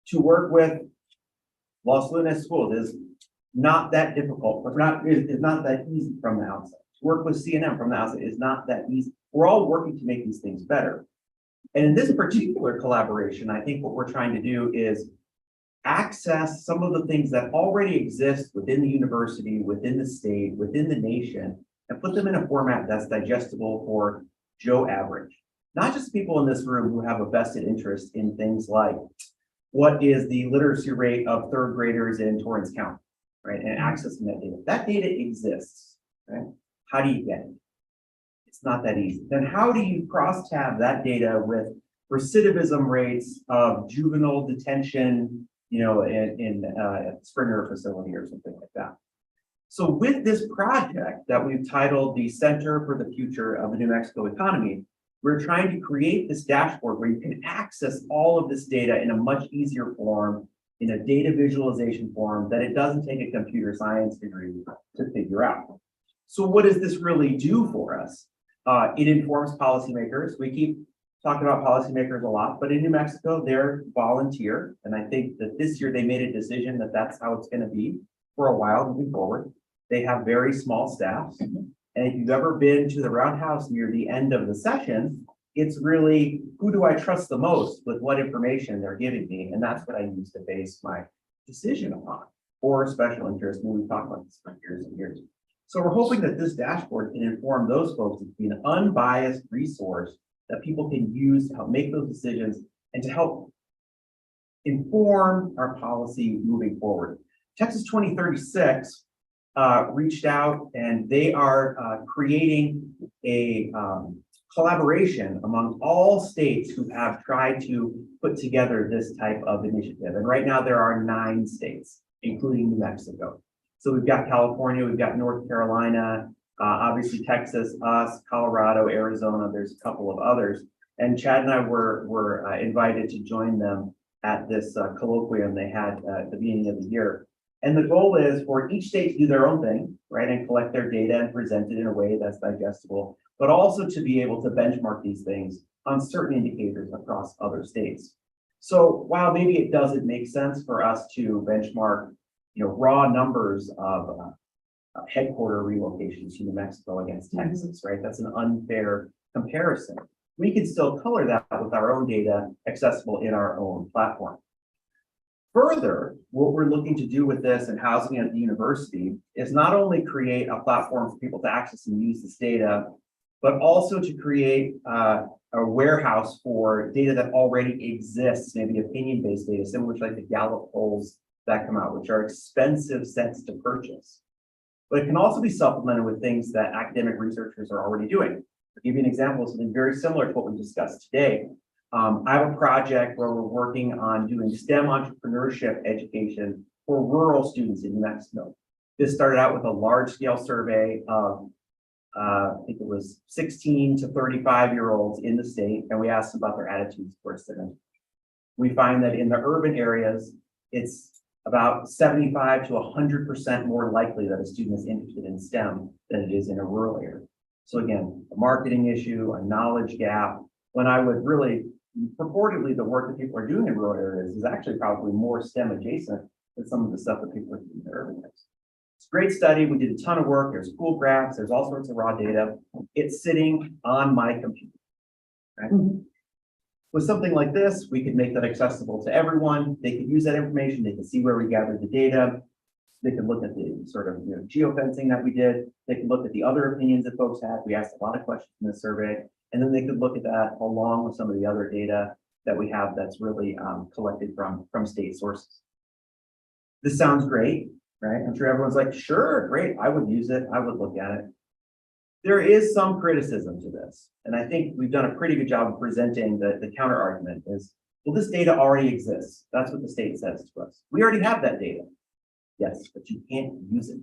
To work with Los Lunas schools is not that difficult, but is not that easy from the outset. To work with CNM from the outset is not that easy. We're all working to make these things better. And in this particular collaboration, I think what we're trying to do is access some of the things that already exist within the university, within the state, within the nation, and put them in a format that's digestible for Joe Average. Not just people in this room who have a vested interest in things like what is the literacy rate of third graders in Torrance County, right? And accessing that data. That data exists, right? How do you get it? It's not that easy. Then how do you cross-tab that data with recidivism rates of juvenile detention, you know, in a Springer facility or something like that? So with this project that we've titled the Center for the Future of the New Mexico Economy, we're trying to create this dashboard where you can access all of this data in a much easier form, in a data visualization form that it doesn't take a computer science degree to figure out. So what does this really do for us? It informs policymakers. We keep talking about policymakers a lot, but in New Mexico, they're volunteer. And I think that this year they made a decision that that's how it's going to be for a while moving forward. They have very small staffs. And if you've ever been to the Roundhouse near the end of the session, it's really, who do I trust the most with what information they're giving me? And that's what I use to base my decision upon, or special interest. And we've talked about this for years and years. So we're hoping that this dashboard can inform those folks to be an unbiased resource that people can use to help make those decisions and to help inform our policy moving forward. Texas 2036 reached out, and they are creating a collaboration among all states who have tried to put together this type of initiative. And right now there are 9 states, including New Mexico. So we've got California, we've got North Carolina, obviously Texas, us, Colorado, Arizona, there's a couple of others. And Chad and I were invited to join them at this colloquium they had at the beginning of the year. And the goal is for each state to do their own thing, right, and collect their data and present it in a way that's digestible, but also to be able to benchmark these things on certain indicators across other states. So while maybe it doesn't make sense for us to benchmark, you know, raw numbers of headquarter relocations to New Mexico against Texas, right? That's an unfair comparison. We can still color that with our own data accessible in our own platform. Further, what we're looking to do with this and housing at the university is not only create a platform for people to access and use this data, but also to create a warehouse for data that already exists, maybe opinion-based data, similar to like the Gallup polls that come out, which are expensive sets to purchase. But it can also be supplemented with things that academic researchers are already doing. I'll give you an example of something very similar to what we discussed today. I have a project where we're working on doing STEM entrepreneurship education for rural students in New Mexico. This started out with a large-scale survey of, I think it was 16 to 35-year-olds in the state, and we asked them about their attitudes towards STEM. We find that in the urban areas, it's about 75 to 100% more likely that a student is interested in STEM than it is in a rural area. So again, a marketing issue, a knowledge gap, when I would really, purportedly the work that people are doing in rural areas is actually probably more STEM adjacent than some of the stuff that people are doing in the urban areas. It's a great study. We did a ton of work. There's cool graphs. There's all sorts of raw data. It's sitting on my computer. Right? With something like this, we could make that accessible to everyone. They could use that information. They could see where we gathered the data. They could look at the sort of geofencing that we did. They could look at the other opinions that folks had. We asked a lot of questions in the survey. And then they could look at that along with some of the other data that we have that's really collected from state sources. This sounds great. right? I'm sure everyone's like, sure, great, I would use it, I would look at it. There is some criticism to this, and I think we've done a pretty good job of presenting the counter argument is, well, this data already exists. That's what the state says to us. We already have that data. Yes, but you can't use it.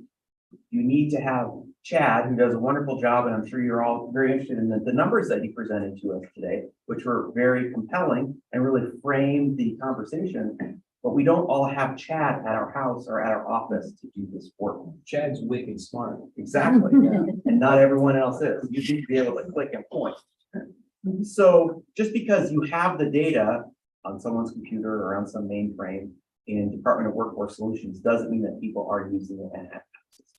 You need to have Chad, who does a wonderful job, and I'm sure you're all very interested in the numbers that he presented to us today, which were very compelling and really framed the conversation. But we don't all have Chad at our house or at our office to do this work. Chad's wicked smart. Exactly. And not everyone else is. You need to be able to click and point. So just because you have the data on someone's computer or on some mainframe in Department of Workforce Solutions doesn't mean that people are using it and have access.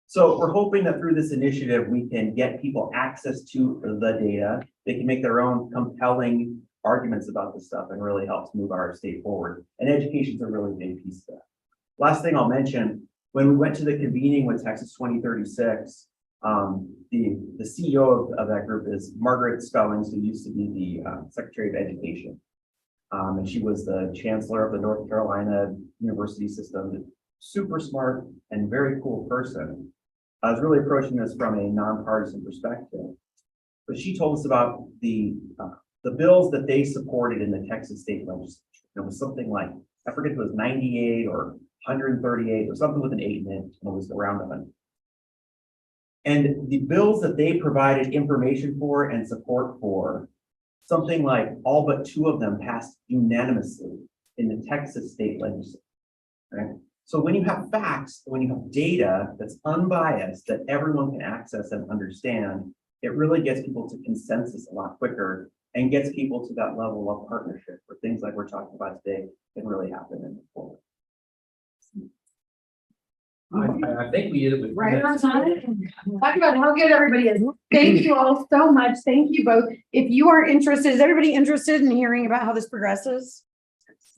So we're hoping that through this initiative, we can get people access to the data. They can make their own compelling arguments about this stuff and really helps move our state forward. And education's a really big piece of that. Last thing I'll mention, when we went to the convening with Texas 2036, the CEO of that group is Margaret Spellings, who used to be the Secretary of Education. And she was the chancellor of the North Carolina University system, super smart and very cool person. I was really approaching this from a nonpartisan perspective, but she told us about the bills that they supported in the Texas state legislature. It was something like, I forget if it was 98 or 138 or something with an 8 in it, and it was around 100. And the bills that they provided information for and support for, something like all but 2 of them passed unanimously in the Texas state legislature, right? So when you have facts, when you have data that's unbiased, that everyone can access and understand, it really gets people to consensus a lot quicker and gets people to that level of partnership where things like we're talking about today can really happen and move forward. I think we did it with. Right on time. Talk about how good everybody is. Thank you all so much. Thank you both. If you are interested, is everybody interested in hearing about how this progresses?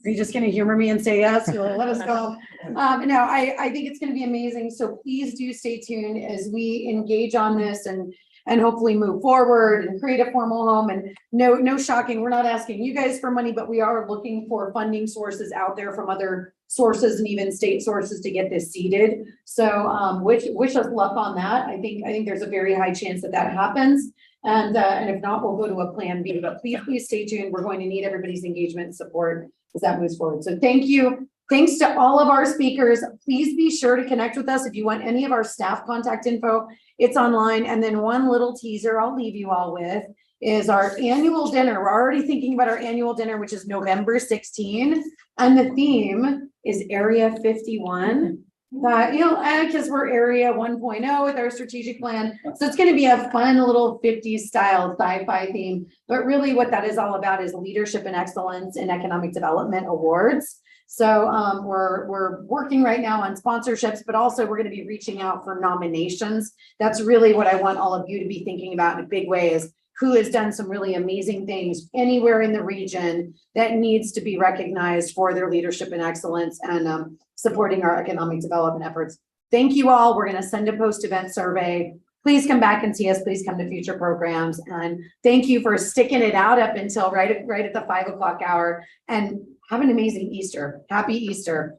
Are you just gonna humor me and say yes? You'll let us go. No, I think it's gonna be amazing. So please do stay tuned as we engage on this and hopefully move forward and create a formal home. And no shocking, we're not asking you guys for money, but we are looking for funding sources out there from other sources and even state sources to get this seeded. So wish us luck on that. I think there's a very high chance that happens. And if not, we'll go to a plan B, but please stay tuned. We're going to need everybody's engagement and support as that moves forward. So thank you. Thanks to all of our speakers. Please be sure to connect with us if you want any of our staff contact info. It's online. And then one little teaser I'll leave you all with is our annual dinner. We're already thinking about our annual dinner, which is November 16. And the theme is Area 51. Because we're Area 1.0 with our strategic plan. So it's going to be a fun little 50s style sci-fi theme. But really what that is all about is leadership and excellence in economic development awards. So we're working right now on sponsorships, but also we're going to be reaching out for nominations. That's really what I want all of you to be thinking about in a big way is who has done some really amazing things anywhere in the region that needs to be recognized for their leadership and excellence and supporting our economic development efforts. Thank you all. We're going to send a post-event survey. Please come back and see us. Please come to future programs. And thank you for sticking it out up until right at the 5 o'clock hour. And have an amazing Easter. Happy Easter.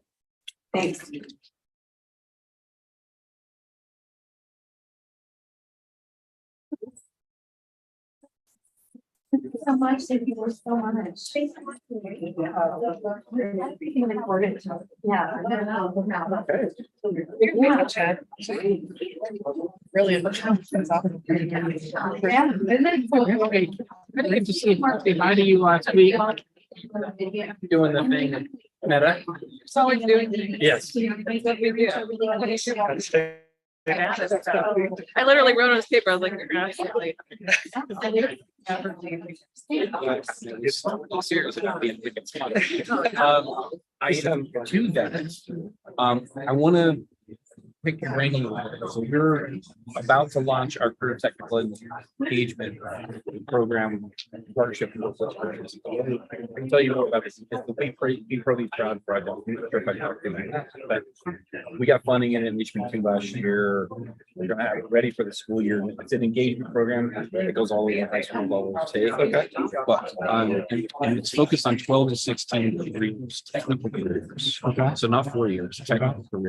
Thanks. Thank you so much. Thank you so much. Really, good to see you. How do you last week? Doing the thing. Meta. So we're doing. Yes. I literally wrote on this paper. I was like, you're gonna Item 2 then. I want to pick your brain a little bit. So you're about to launch our career technical engagement program partnership. I can tell you more about this. It's the Be Pro Proud project. But we got funding in enrichment team last year. We're gonna have it ready for the school year. It's an engagement program that goes all the way to high school level. Okay. But and it's focused on 12 to 16 careers, technical careers. Okay. So not 4 years, technical careers.